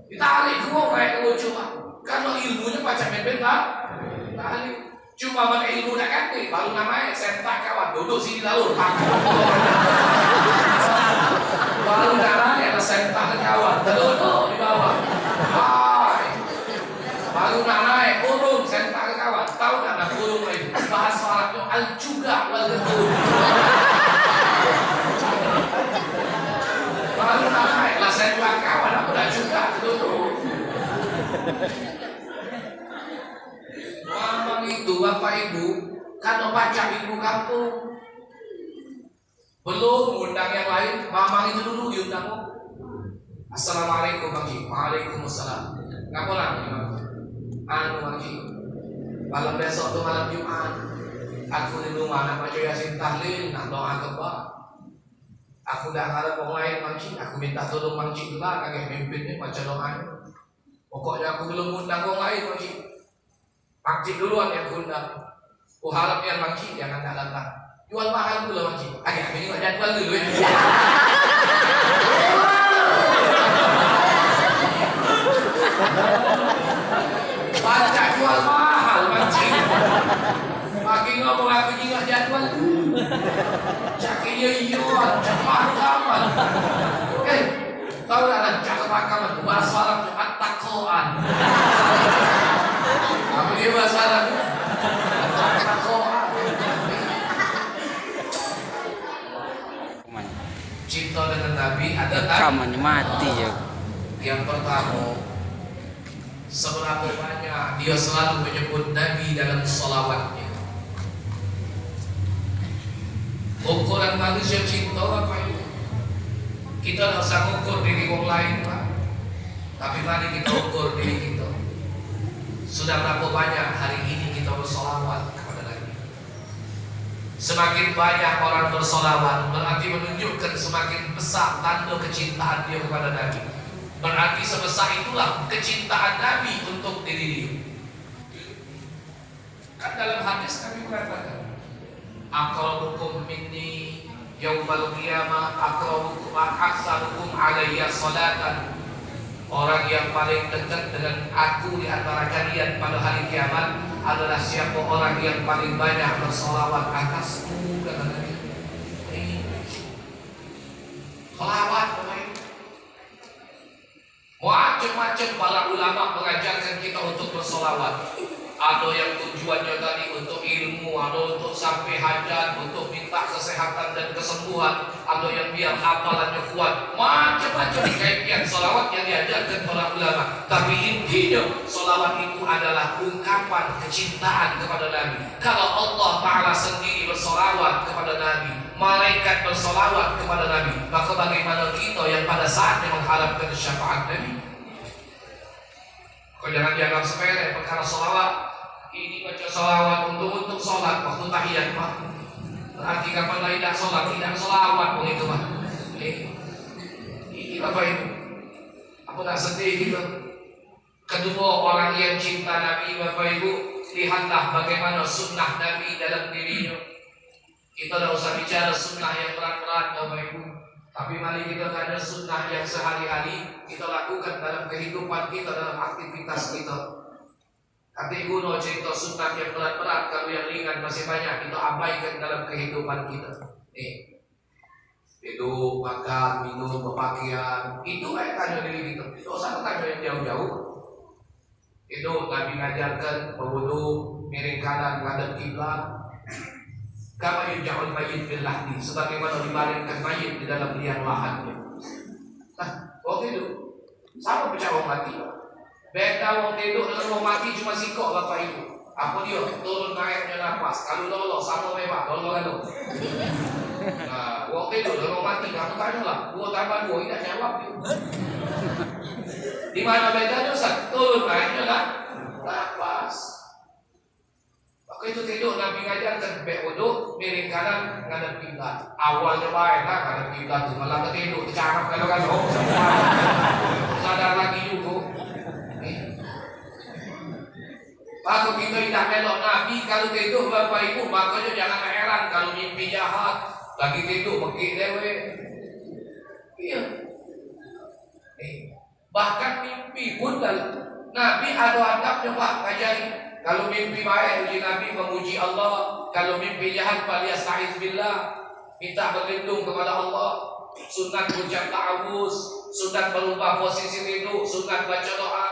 Ditarik kok, naik ke ujung, karena ilmunya macam mimpin tahlil. Cuma ilmu nak kaki, baru namanya sentak kawan, duduk sini lalu, baru namanya ada sentak kawan, duduk di bawah. Baru naik, urung, sentak kawan, tahu tak nak urung itu? Bahasa Arabnya al-juga wal-getul. Baru naik, lah sentak kawan, aku dah juga duduk. Mamang itu bapak ibu kan baca ilmu kampung, belum undang yang lain. Mamang itu dulu diundang. Assalamualaikum Bang Ji. Waalaikumsalam. Ngapain lagi Bang Ji? Malam besok tuh malam Jumat, aku di rumah nak baca Yasin tahlil, nak doa kebak. Aku dah ngarep orang lain Bang Ji. Aku minta tolong Bang Ji lah kagak mimpinnya baca doanya. Pokoknya aku belum undang orang lain Bang Ji. Bang Ji duluan yang undang. Aku harap yang Bang Ji jangan tak datang. Jual mahal dulu Bang Ji. Agak ini nggak jadwal dulu ya. Baca jual mahal Bang Ji. Makin ngomong aku juga jadwal dulu. Cakap iya, cepat kapan. Tahu tak cakap kapan? Bahasa Arab at-taqoan. Apa dia bahasa Arab? Cinta dengan Nabi ada rekamannya mati ya. Yang pertama, seberapa banyak dia selalu menyebut Nabi dalam sholawatnya. Ukuran manusia cinta apa itu? Kita tidak usah mengukur diri orang lain Pak, tapi mari kita ukur diri kita. Sudah berapa banyak hari ini kita bersolawat kepada Nabi? Semakin banyak orang bersolawat berarti menunjukkan semakin besar tanda kecintaan dia kepada Nabi. Berarti sebesar itulah kecintaan Nabi untuk diri dia. Kan dalam hadis Nabi mengatakan, aqrabukum minni yaumal qiyamah aqrabukum aksarukum alayya salatan. Orang yang paling dekat dengan aku di antara kalian pada hari kiamat adalah siapa orang yang paling banyak bersolawat atasku, kata Nabi. Solawat, macam-macam para ulama mengajarkan kita untuk bersolawat. Ada yang tujuannya tadi untuk ilmu, ada untuk sampai hajat, untuk minta kesehatan dan kesembuhan, ada yang biar hafalannya kuat. Macam-macam kaitan solawat yang diajarkan para ulama. Tapi intinya solawat itu adalah ungkapan kecintaan kepada Nabi. Kalau Allah Ta'ala sendiri bersolawat kepada Nabi, malaikat bersolawat kepada Nabi, maka bagaimana kita yang pada saatnya mengharapkan syafaat Nabi? Kau jangan dianggap sepele perkara solawat. Ini baca solawat untuk sholat waktu tahiyat Pak. Berarti kapan tidak sholat, tidak solawat pun itu Pak. Ini apa itu? Aku tak sedih gitu. Kedua, orang yang cinta Nabi, Bapak Ibu, lihatlah bagaimana sunnah Nabi dalam dirinya. Kita tidak usah bicara sunnah yang berat-berat Bapak Ibu, tapi mari kita tanya sunnah yang sehari-hari kita lakukan dalam kehidupan kita, dalam aktivitas kita. Kata Guru cerita sunnah yang berat-berat, kalau yang ringan masih banyak kita abaikan dalam kehidupan kita. Hidup, makan, minum, berpakaian, itu tanya diri kita. Itu usah tanya yang jauh-jauh. Itu Nabi mengajarkan berwudu, miring kanan, menghadap kiblat. Kama yuja'ul mayyit bil lahdi, sebagaimana dibaringkan mayit di dalam liang lahannya. Nah, waktu itu sama pecah orang mati. Beda orang tidur dengan orang mati cuma sikok Bapak Ibu. Apa dia? Turun naiknya nafas. Kalau lolos sama memang lolos. Nah, orang tidur dengan orang mati kamu tanya lah. 2 tambah 2 tidak jawab dia. Di mana bedanya Ustaz? Turun naiknya lah nafas. Maka itu tidur Nabi ngajarkan wudu, miring kanan, ngadep kiblat. Awalnya baik lah ngadep kiblat tu, malah ketidur, tercakap kalau sadar lagi juga. Maka kita tidak melok Nabi kalau tidur Bapak Ibu, makanya jangan heran kalau mimpi jahat, lagi tidur mekik dewe. Iya. Bahkan mimpi pun Nabi ada adabnya Pak, ngajari. Kalau mimpi baik uji Nabi memuji Allah, kalau mimpi jahat falyasta'iz billah, minta berlindung kepada Allah. Sunat ucap ta'awuz, sunat berubah posisi tidur, sunat baca doa.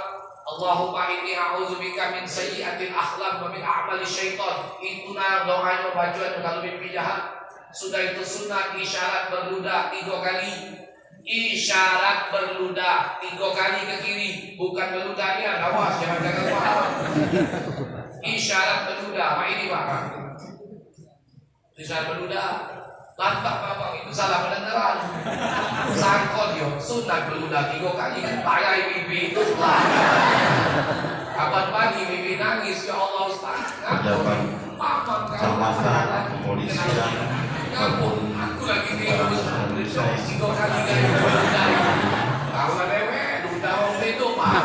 Allahumma inni a'udzubika min sayyi'atil akhlaq wa min a'mali syaitan. Itu doanya bacaan kalau mimpi jahat. Sudah itu sunat isyarat berludah 3 kali. Isyarat berludah 3 kali ke kiri, bukan berludahnya, awas jangan gagal paham. Isyarat berludah, Pak ini Pak. Isyarat berludah, lantak Bapak itu salah pendengaran. Sangkot yo, sunat berludah 3 kali kan payah bibi itu lah. Kapan pagi bibi nangis ya Allah Ustaz. Pejabat kecamatan, kepolisian, aku lagi tidur 3 kali dari berludah. Tahu lah dewe, ludah waktu itu Pak.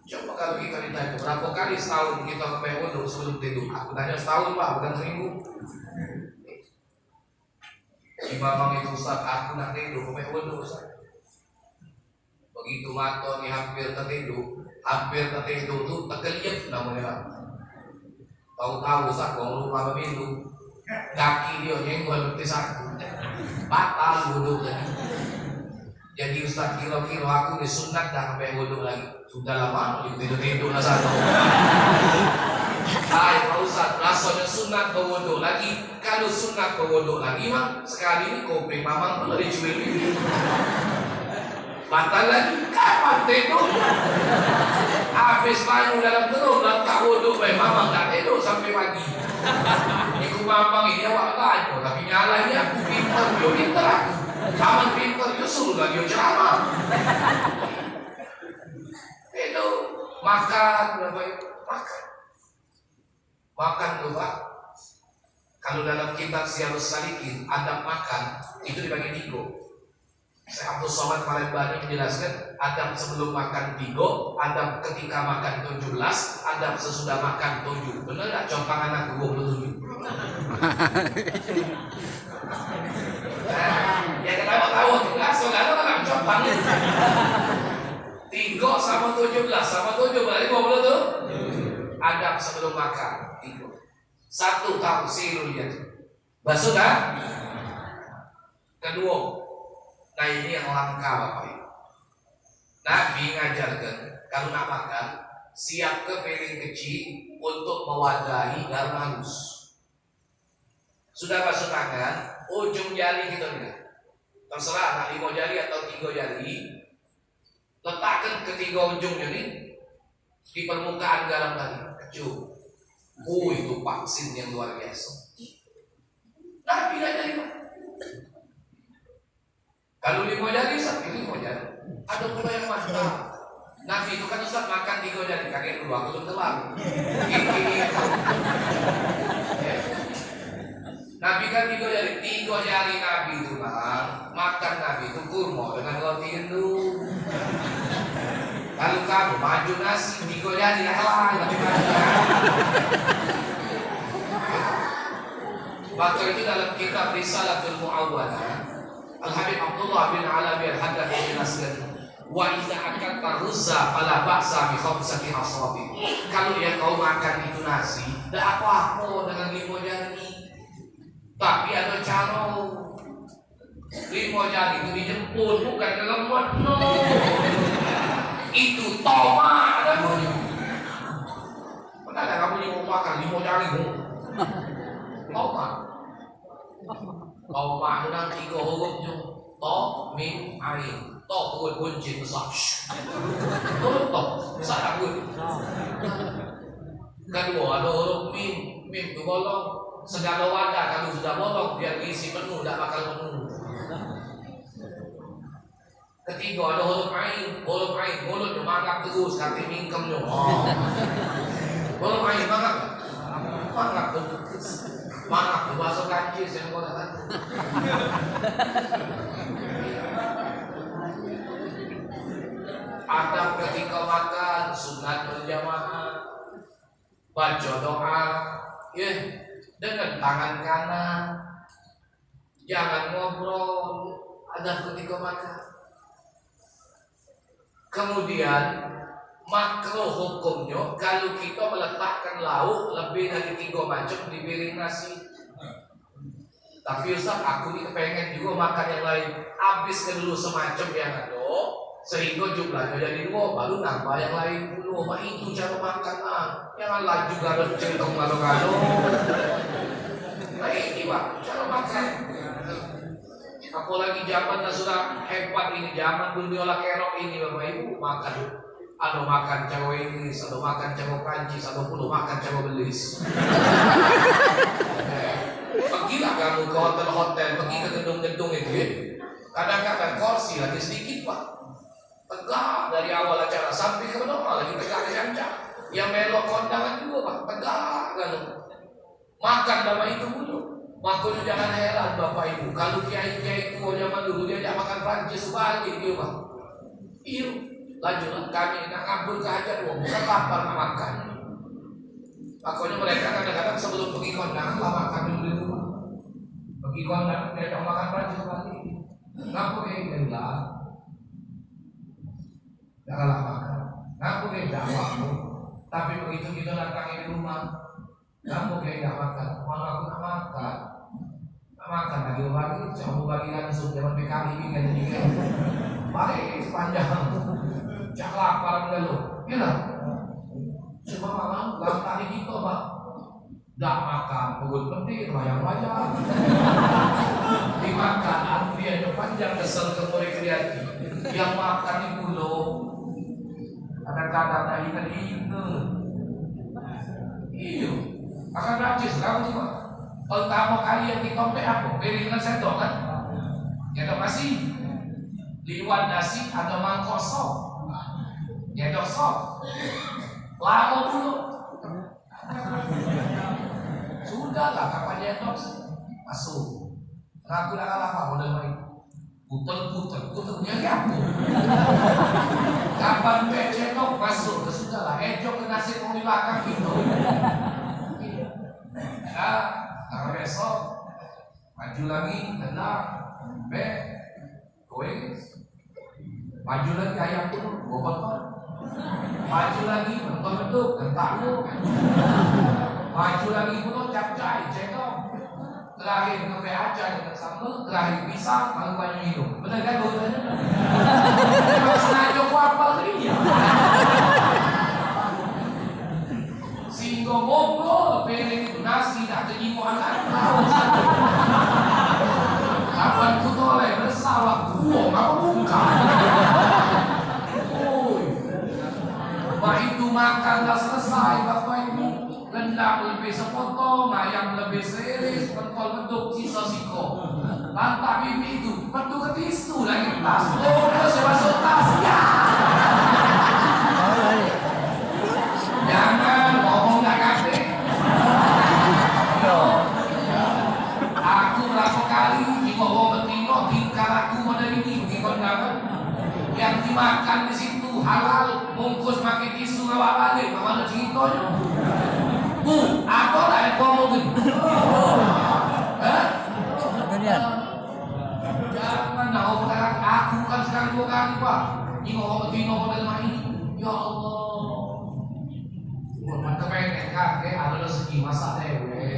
Coba kalau kita ditanya berapa kali setahun kita ke wudu sebelum tidur? Aku tanya setahun Pak, bukan seminggu. Si Bambang itu Ustaz, aku nak tidur ke wudu Ustaz. Begitu mata ni hampir tertidur tu terkeliap namanya. Tahu-tahu Ustaz, orang lupa minum. Kaki dia nyenggol betis aku. Batal wudu tadi. Jadi Ustaz kira-kira aku disunat dah sampai wudu lagi. Sudah lama tidur lah satu. Hai Pak Ustaz, rasanya sunat berwudu lagi. Kalau sunat berwudu lagi mah sekali ini kopi mamang pun dijual ini. Batal lagi. Kapan tidur? Habis main dalam terus tak wudu, mamang tak tidur sampai pagi. Iku mamang ini awak lain, tapi nyala ini aku pintar aku. Kamu pintar dia suruh lagi ceramah. Itu makan berapa itu? Makan tuh Pak. Kalau dalam kitab Syiarus Salikin adab makan itu dibagi 3. Syekh Abdul Somad Palembani menjelaskan adab sebelum makan 3, adab ketika makan 17, adab sesudah makan 7. Benar nggak compang anak 27? Ya ketawa-tawa juga, saudara kan compang. 3 sama 17 sama 7 berarti 20 tuh. Adab sebelum makan 3. 1 tafsirul yad. Sudah. Kedua, nah ini yang langka Bapak Ibu. Nabi ngajarkan kalau nak makan siap ke piring kecil untuk mewadahi garam halus. Sudah basuh tangan, ujung jari kita lihat. Terserah nak 5 jari atau 3 jari. Letakkan ketiga ujungnya nih di permukaan garam tadi. Kecup. Itu vaksin yang luar biasa. Nabi ngajari Pak. Kalau 5 jari, pilih 5 jari. Ada pula yang mantap. Nabi itu kan Ustaz makan 3 jari, kakek dua belum telan. Nabi kan 3 jari, 3 jari Nabi itu makan Nabi itu kurma dengan roti gandum. Kalau kamu maju nasi 3 jari lebih Maka itu dalam kitab Risalatul Mu'awwalah Al-Habib Abdullah bin Alawi Al-Haddad menjelaskan wa idza akatta ruzza fala ba'sa bi khamsati asabi. Kalau yang kau makan itu nasi, tidak apa-apa dengan 5 jari. Tapi ada cara 5 jari itu dijemput bukan dalam mulut. No. Itu toma ada bunyi. Pernah ada kamu yang mau makan 5 jari? Toma. Toma itu nanti 3 huruf je. To, mim, ain. To huruf kunci besar. To, besar huruf. Kedua ada huruf mim. Mim itu bolong. Segala wadah kalau sudah bolong biar diisi penuh, tidak bakal penuh. Ketiga ada huruf ain. Huruf ain, mulut mangap terus kaki mingkemnya. Huruf ain mangap. Mangap terus. Mangap tu bahasa Perancis yang kau tak. Adab ketika makan sunat berjamaah, baca doa, dengan tangan kanan, jangan ngobrol. Adab ketika makan. Kemudian makruh hukumnya kalau kita meletakkan lauk lebih dari 3 macam di piring nasi. Tapi Ustaz, aku ini kepengen juga makan yang lain. Habiskan dulu semacam yang ada, sehingga jumlahnya jadi 2, baru nambah yang lain dulu. Itu cara makan jangan laju garut centong gado-gado. Nah ini Pak, cara makan. Apalagi zamannya sudah hebat ini, zaman dunia kerok ini Bapak Ibu makan. Ada makan cewek Inggris, ada makan cewek Prancis, ada pula makan cewek Belis. Pergilah kamu ke hotel-hotel, pergi ke gedung-gedung itu. Kadang-kadang kursi lagi sedikit Pak. Tegak dari awal acara sampai ke bawah lagi tegak kencang. Yang melok kondangan juga Pak, tegak kan. Makan Bapak itu dulu. Makanya jangan heran Bapak Ibu, kalau kiai-kiai tua zaman dulu dia tidak makan Prancis balik dia Pak. Iya. Lanjutlah kami nak ngabur ke hajat bukan lapar nak makan. Makanya mereka kadang-kadang sebelum pergi kondangan lama kami di rumah. Pergi kondangan dia tak makan Prancis balik. Ngapu yang lah, janganlah makan. Ngapu yang tak makan. Tapi begitu kita datang di rumah, ngapu yang tak makan. Malah aku tak makan. Tak makan lagi bagi, coba bagi langsung zaman PKI ini kan juga. Balik sepanjang. Cak lapar dulu, gila. Cuma malam, dalam tadi kita Pak, dah makan, perut penting, wayang-wayang. Dimakan, antriannya panjang, kesel ke murid kreatif. Yang makan di pulau, kadang-kadang tadi itu. Iya, akan najis, kamu juga. Pertama kali yang ditompek apa? Piringan sendok kan? Ya dok kasih. Liwat nasi ada mangkok sop. Ya dok sok, lama dulu. Sudahlah kapan ya dok masuk. Aku dah kalah Pak model main. puter nyamuk. Kapan cendok masuk ke sudahlah, ejok ke nasi mau di belakang gitu. Nah, besok maju lagi, tenang, kowe maju lagi ayam tuh, bobot. Maju lagi, bentuk, gentak lu. Maju lagi pun capcay, cendok. Terakhir ke aja dengan sambal, terakhir pisang, lalu banyak minum. Benar kan bahasanya? Memang sengaja aku apal tadi ya. Sehingga ngobrol, pengen itu nasi, tak jadi mualan. Kapan ku toleh bersawak, buang apa bukan? Wah itu makan dah selesai, Bapak Ibu. Rendang lebih sepotong, ayam lebih seiris, pentol bentuk sisa siko. Lantak bibi itu, bentuk ke tisu lagi tas. Oh, terus masuk tas, ya. Jangan ngomong gak ngerti. Aku berapa kali ngomong betino, tingkah aku model ini, yang dimakan di situ halal, bungkus pakai tisu bawa balik, mana ceritanya? Apa lah yang ngomong gitu? Jangan tahu sekarang aku kan sekarang 2 kali Pak. Ini ngomong begini ngomong dalam ini. Ya Allah. Bukan kepengen kakek ada rezeki masa dewe.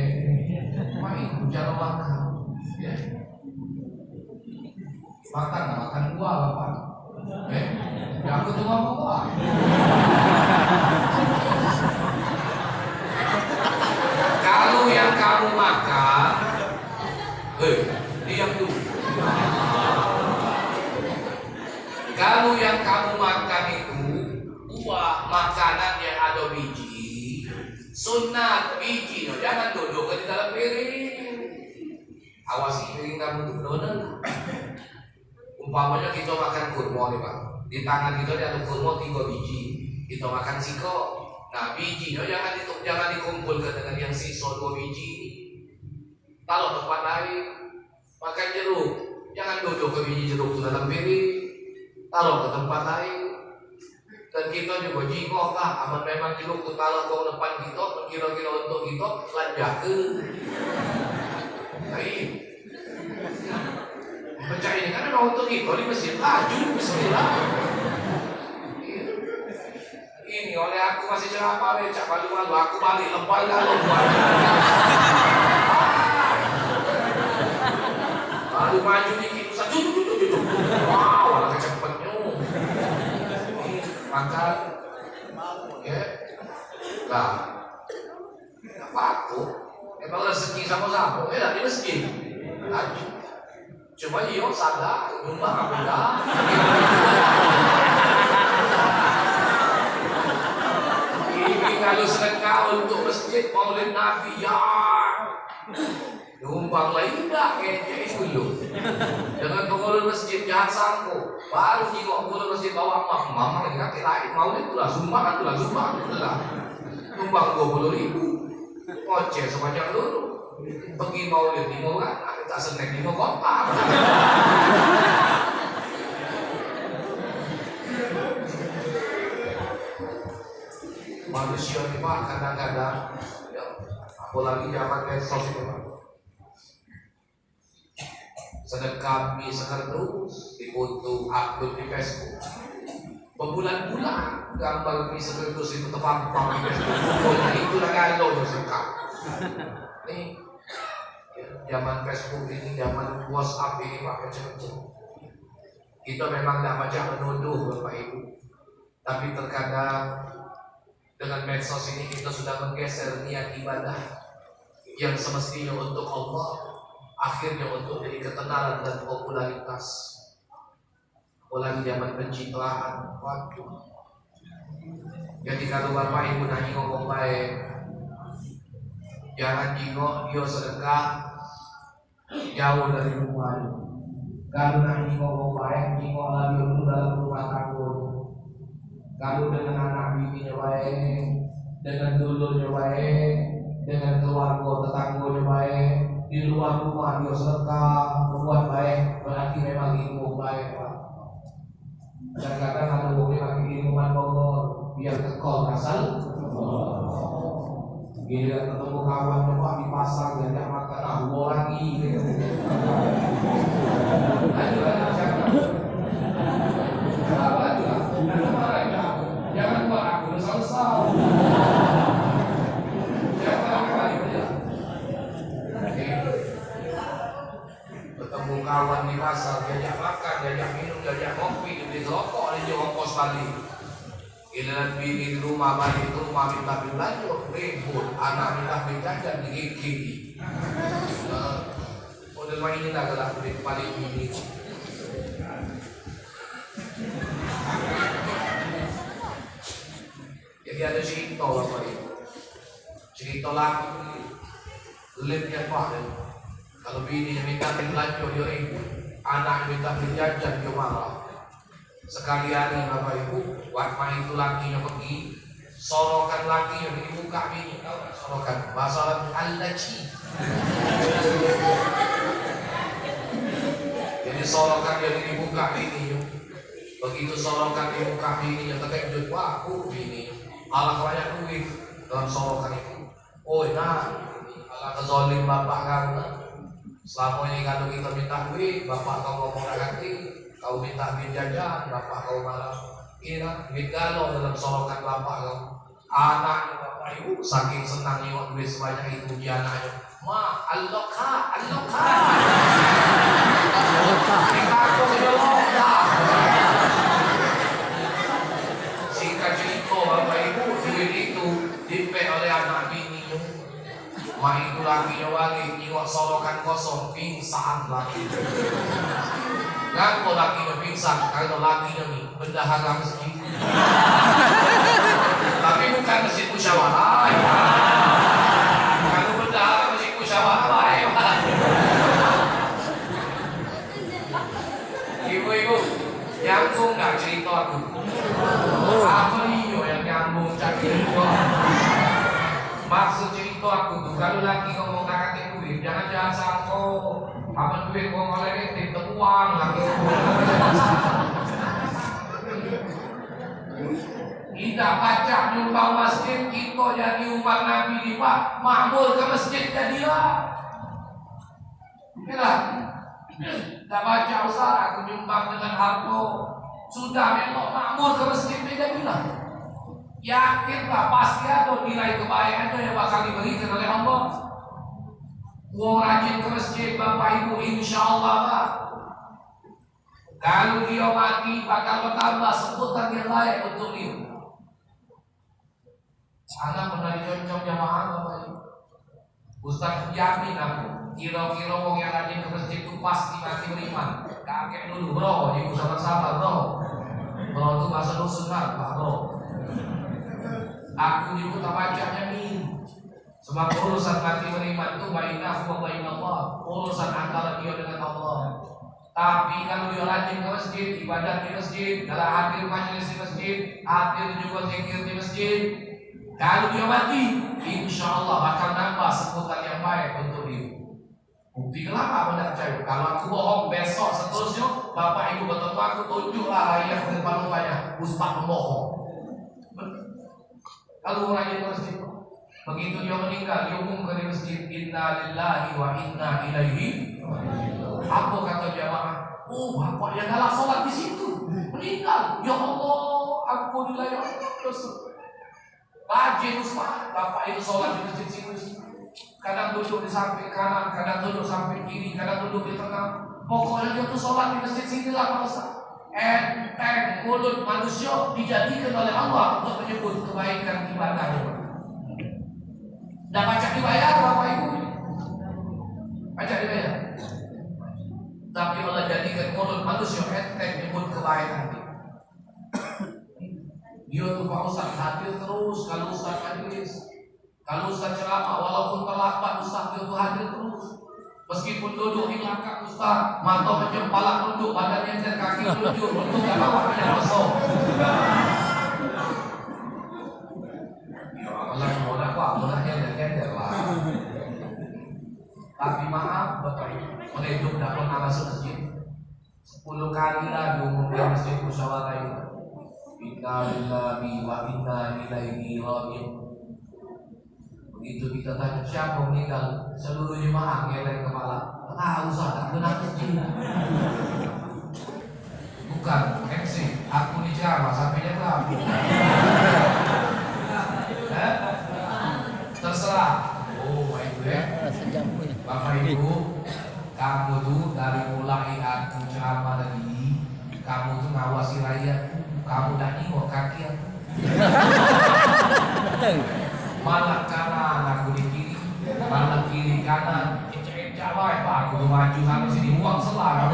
Cuma itu jangan makan. Ya. Makan gua Bapak. Ya aku cuma mau Pak. Kalau yang kamu makan, diam dulu. Kalau yang kamu makan itu buah makanan yang ada biji, sunat biji, jangan duduk di dalam piring. Awasi piring kamu itu benar. Umpamanya kita makan kurma nih Pak, di tangan kita ada kurma 3 biji, kita makan siko. Nah bijinya jangan dikumpulkan dengan yang sisa 2 biji. Kalau tempat lain makan jeruk, jangan duduk ke biji jeruk ke dalam piring. Kalau ke tempat lain, dan kita juga jingkok lah. Aman memang jeruk itu kalau kau depan kita, kira-kira untuk kita lanjak ke. Baik. Percaya ini karena kalau untuk kita di masjid laju, bismillah. Ini oleh aku masih cerapa becak malu-malu, aku balik lebay lalu lalu maju dikit usah jujur wow anak kecepatnya makan ya lah apa aku emang rezeki sama-sama di masjid laju cuma iyo sadar rumah beda. Kalau sedekah untuk masjid Maulid Nabi ya numpang lain enggak kayaknya dulu dengan pengurus masjid jangan sangko baru jika pengurus masjid bawa mama lagi kaki lain Maulid itulah sumbang itulah numpang 20.000 ngoceh sepanjang dulu pergi Maulid di Moran tak snack di Mokotar. Manusia ini Pak kadang-kadang ya, apalagi zaman medsos ini Pak sedekah mie sekertus difoto upload di Facebook berbulan-bulan gambar mie sekertus itu terpampang di Facebook. Nah itulah kalau sedekah nih ya, zaman Facebook ini zaman WhatsApp ini Pak macam-macam kita memang tidak macam menuduh Bapak Ibu tapi terkadang dengan medsos ini kita sudah menggeser niat ibadah yang semestinya untuk Allah akhirnya untuk jadi ketenaran dan popularitas. Apalagi zaman pencitraan, waduh. Jadi kalau Bapak Ibu nanti ngomong baik, jangan jingok dia sedekah jauh dari rumah. Kalau nanti ngomong baik, jingok lagi dulu dalam rumah tangga. Kalau dengan anak bibinya baik, dengan dulunya baik, dengan keluarga tetangganya baik, di luar rumah dia sedekah berbuat baik, berarti memang ilmu baik Pak. Kadang-kadang ada boleh pakai ilmuwan Bogor biar kekol asal. Gila ketemu kawan Pak di pasar diajak makan lagi. Jangan buat aku sal-sal. Ketemu kawan di pasar, diajak makan, diajak minum, diajak kopi, dibeli rokok, dia ongkos balik. Giliran bini di rumah balik ke rumah minta belanja, ribut, anak minta jajan di gigi. Model main ini adalah paling ini. Jadi ada cerita apa itu? Cerita laki lipnya Pak. Kalau bini minta belanja dia ribut, anak minta jajan dia marah. Sekali hari Bapak Ibu, waktu itu lakinya pergi, sorokan lakinya di muka bini, tahu tak sorokan? Bahasa al-laci. Jadi sorokan dia di muka bini, begitu sorokan di muka bini, yang terkejut, wah aku bini, Allah banyak duit dalam sorokan itu. Oh nah, Allah kezolim bapak kamu. Selama ini kalau kita minta duit, bapak kau ngomong ganti. Kau minta duit jajan, bapak kau malah ini kan duit galau dalam sorokan bapak kau. Anak bapak ibu saking senang nyimak duit sebanyak itu dia anaknya. Ma, alloka. Dikako kejelokta. Singkat cerita bapak ibu duit itu dipek oleh anak bini. Ma itu lakinya balik nyimak sorokan kosong, pingsan laki. Kan kalau lakinya pingsan, kalau lakinya nih bendahara masjid. Tapi bukan masjid musyawarah. Kalau bendahara masjid musyawarah, ibu-ibu, nyambung nggak cerita aku? Apa iyo yang nyambung cerita? Maksud cerita aku tuh, kalau laki ngomong kakak duit, jangan sangko. Apa duit kau oleh tim uang lagi. Kita baca nyumbang masjid, kita jadi umat Nabi di Pak, makmur ke masjid jadilah. Inilah. Kita baca Ustaz, aku nyumbang dengan harta, sudah memang makmur ke masjid jadilah. Yakinlah pasti ada nilai kebaikan yang bakal diberikan oleh Allah. Uang rajin ke masjid Bapak Ibu insya Allah Pak. Kalau dia mati bakal bertambah sebutan yang layak untuk dia. Anak pernah diconcong jamaah Bapak Ibu. Ustaz jamin aku, kira-kira uang yang rajin ke masjid itu pasti mati beriman. Kakek dulu bro, ibu sama-sama bro. Bro itu bahasa dusun kan Pak bro. Aku juga tak bacanya nih. Sebab urusan mati beriman itu bainahu wa bainallah, urusan antara dia dengan Allah. Tapi kalau dia rajin ke masjid, ibadah di masjid, dalam hadir majelis di masjid, hadir juga zikir di masjid, kalau dia mati, insya Allah akan nambah sebutan yang baik untuk dia. Bukti kenapa tidak percaya? Kalau aku bohong besok seterusnya, Bapak Ibu bertemu aku tunjuklah ayat di depan rumahnya, Ustaz pembohong. Kalau rajin ke masjid, begitu dia meninggal, diumumkan di masjid, inna lillahi wa inna ilaihi. Apa kata jamaah? Oh, bapak yang galak sholat di situ meninggal. Ya Allah, ampunilah ya Allah. Rajin Ustaz, bapak itu sholat di masjid sini. Kadang duduk di samping kanan, kadang duduk samping kiri, kadang duduk di tengah. Pokoknya dia tuh sholat di masjid sini lah Ustaz. Enteng mulut manusia dijadikan oleh Allah untuk menyebut kebaikan ibadahnya. Dan pajak dibayar Bapak Ibu. Pajak dibayar. Tapi Allah jadikan mulut manusia enteng menyebut kebaikan. Dia tuh Pak Ustaz hadir terus kalau Ustaz majelis. Kalau Ustaz ceramah walaupun terlambat Ustaz dia tuh hadir terus. Meskipun duduk di belakang Ustaz, mata macam palak tunduk, badannya dan kaki tunjuk, untuk gak bawa punya kosong. Ya Allah, mau nak buat, mau nak nyender lah. Tapi maaf tidak pernah masuk masjid. 10 kali lah diumumkan masjid musyawarah itu. Inna lillahi wa inna ilaihi raji'un. Begitu kita tanya siapa meninggal, seluruh jemaah geleng kepala. Tahu tak benar masjid. Bukan MC, aku di Jawa sampai jam terserah. Oh, baik ya. Bapak Ibu, kamu tuh dari mulai aku ceramah tadi, kamu tuh ngawasi rakyat, kamu dah nengok kaki aku. Malah kanan aku di kiri, malah kiri kanan, ecek-ecek wae Pak, aku tuh maju sana sini uang selang.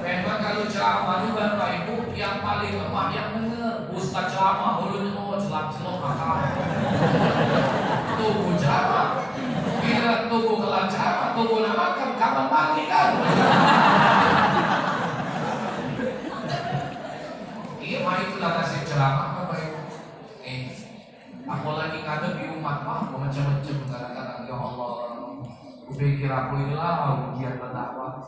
Memang kalau ceramah itu Bapak Ibu yang paling lemah yang dengar. Ustaz ceramah bulunya mau celak-celok akal. Tunggu ceramah. Bila tunggu kelar ceramah, tunggu nak makan, kapan mati kan? Iya, mah itulah nasib ceramah Bapak Ibu. Apalagi ngadepi umat mah macam-macam kadang-kadang ya Allah. Kupikir aku inilah ujian berdakwah.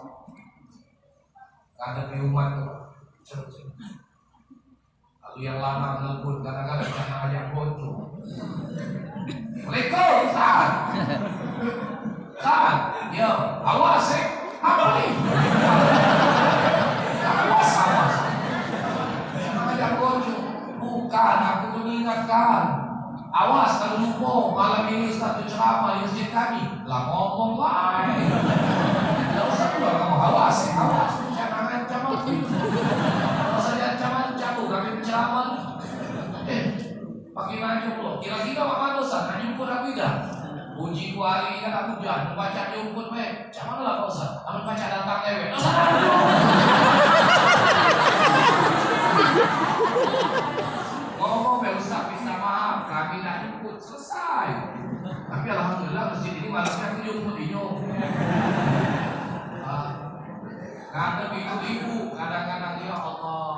Ngadepi umat macam-macam. Lalu yang lama telepon kadang-kadang jangan ajak bocor. Assalamualaikum Ustaz. Ustaz, ya awas apa nih? Awas. Jangan ajak bocor. Bukan, aku mengingatkan. Awas kalau lupa malam ini Ustaz tu ceramah di masjid kami. Lah ngomong lain. Tidak usah keluar kamu awas. Jangan ancam aku. Kalau saya ancam kami berceramah. Pakai nanya pula. Kira-kira mana Ustaz? Nanya pun aku dah. Uji dua hari ini kan aku jangan baca jemput weh. Macam mana lah Pak Ustaz? Amin baca datang lewat. Ngomong ya Ustaz, minta maaf kami dah jemput selesai. Tapi alhamdulillah masjid ini malamnya aku jemput inyo. Kata ibu-ibu kadang-kadang ya Allah.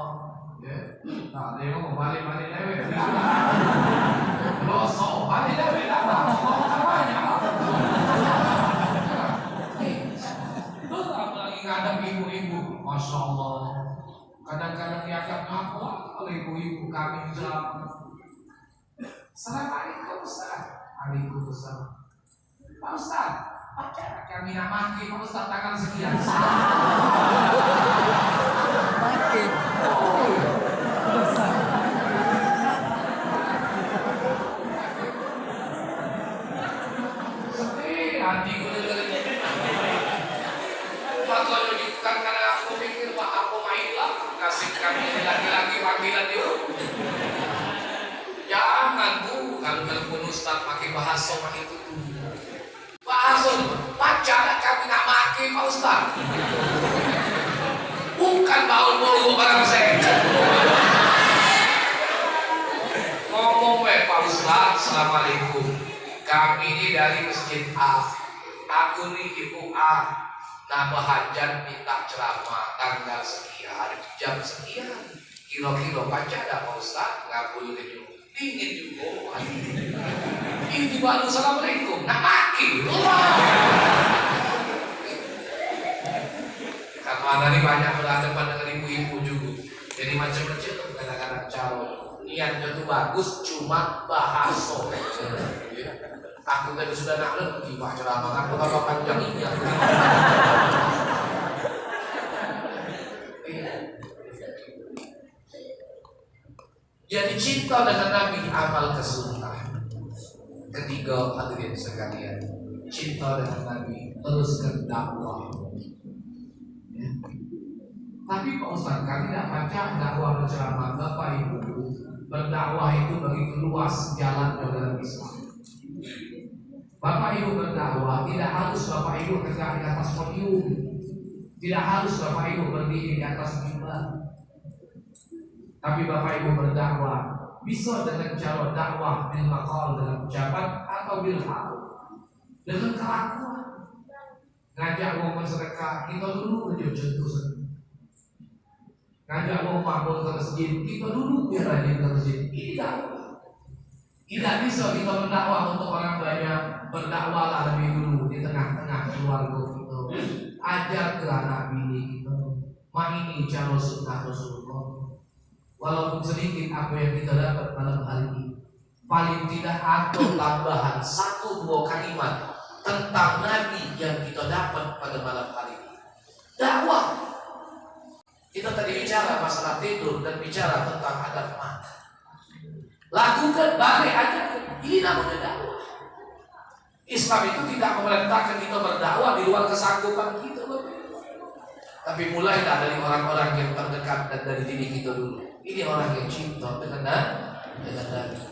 Nah, dia ngomong balik-balik lewat. Losok balik lewat apa? Namanya apa? Apalagi ngadap ibu-ibu, masya Allah. Kadang-kadang dianggap apa oleh ibu-ibu kami jawab. Assalamualaikum Ustaz. Waalaikumsalam. Pak Ustaz, pacar kami nak maki Pak Ustaz tanggal sekian. Maki. Hatiku dengerin. Makanya bukan karena aku pikir Pak aku mainlah kasih kami lagi-lagi panggilan itu. Jangan Bu, kalau telepon Ustaz pakai bahasa itu tuh. Bahasa pacar kami nak maki Pak Ustaz. Bukan baul-baul barang saya. Ngomong Pak Ustaz, Assalamualaikum. Kami ini dari masjid A. Aku ini ibu A. Nama hajat minta ceramah tanggal sekian, jam sekian. Kira-kira baca dah Pak Ustaz, ngabul kenyum. Dingin juga. Ini baru Assalamualaikum. Nak maki. Karena ini banyak berhadapan dengan ibu-ibu juga. Jadi macam-macam kadang-kadang calon. Niatnya itu bagus, cuma bahasa. Aku tadi sudah nak lebih Pak ceramah, aku tambah panjang ini. Jadi cinta dengan Nabi amal kesunnah. Ketiga hadirin sekalian, cinta dengan Nabi teruskan dakwah. Ya. Tapi Pak Ustaz, kami tidak baca dakwah berceramah. Bapak Ibu, berdakwah itu begitu luas jalan dalam Islam. Bapak Ibu berdakwah tidak harus Bapak Ibu tegak di atas podium, tidak harus Bapak Ibu berdiri di atas mimbar. Tapi Bapak Ibu berdakwah bisa dengan cara dakwah bil maqal, dengan ucapan atau bil hal, dengan kelakuan. Ngajak ngomong sedekah, kita dulu menjadi contoh. Ngajak ngomong ke masjid, kita dulu biar rajin ke masjid. Ini dakwah. Tidak bisa kita berdakwah untuk orang banyak. Berdakwahlah lebih dulu di tengah-tengah keluarga kita. Ajar ke anak bini kita. Ini cara sunnah Rasulullah. Walaupun sedikit apa yang kita dapat malam hari ini, paling tidak ada tambahan 1-2 kalimat tentang Nabi yang kita dapat pada malam hari ini. Dakwah. Kita tadi bicara masalah tidur dan bicara tentang adab mata. Lakukan, balik aja. Ini namanya dakwah. Islam itu tidak memerintahkan kita berdakwah di luar kesanggupan kita. Tapi mulailah dari orang-orang yang terdekat dan dari diri kita dulu. Ini orang yang cinta dengan Nabi.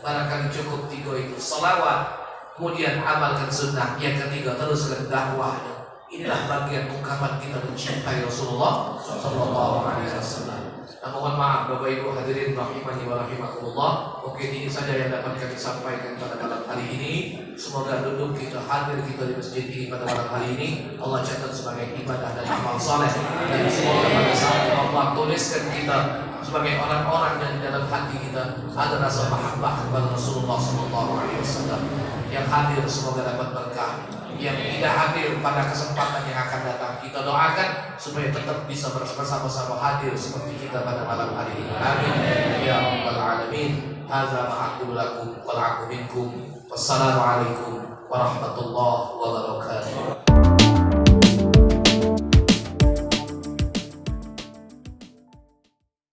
Barangkali cukup 3 itu. Salawat, kemudian amalkan sunnah. Yang ketiga teruskan dakwahnya. Inilah bagian ungkapan kita mencintai Rasulullah Sallallahu Alaihi Wasallam. Mohon maaf Bapak Ibu hadirin rahimani wa rahimakumullah. Mungkin ini saja yang dapat kami sampaikan pada malam hari ini. Semoga duduk kita hadir kita di masjid ini pada malam hari ini Allah catat sebagai ibadah dan amal saleh. Dan semoga pada saat Allah tuliskan kita sebagai orang-orang yang di dalam hati kita ada rasa mahabbah kepada Rasulullah Sallallahu Alaihi Wasallam. Yang hadir semoga dapat berkah. Yang tidak hadir pada kesempatan yang akan datang kita doakan supaya tetap bisa bersama-sama hadir seperti kita pada malam hari ini. Amin ya rabbal alamin. Hadza ma aqulu lakum wa aqulu minkum. Wassalamualaikum warahmatullahi wabarakatuh.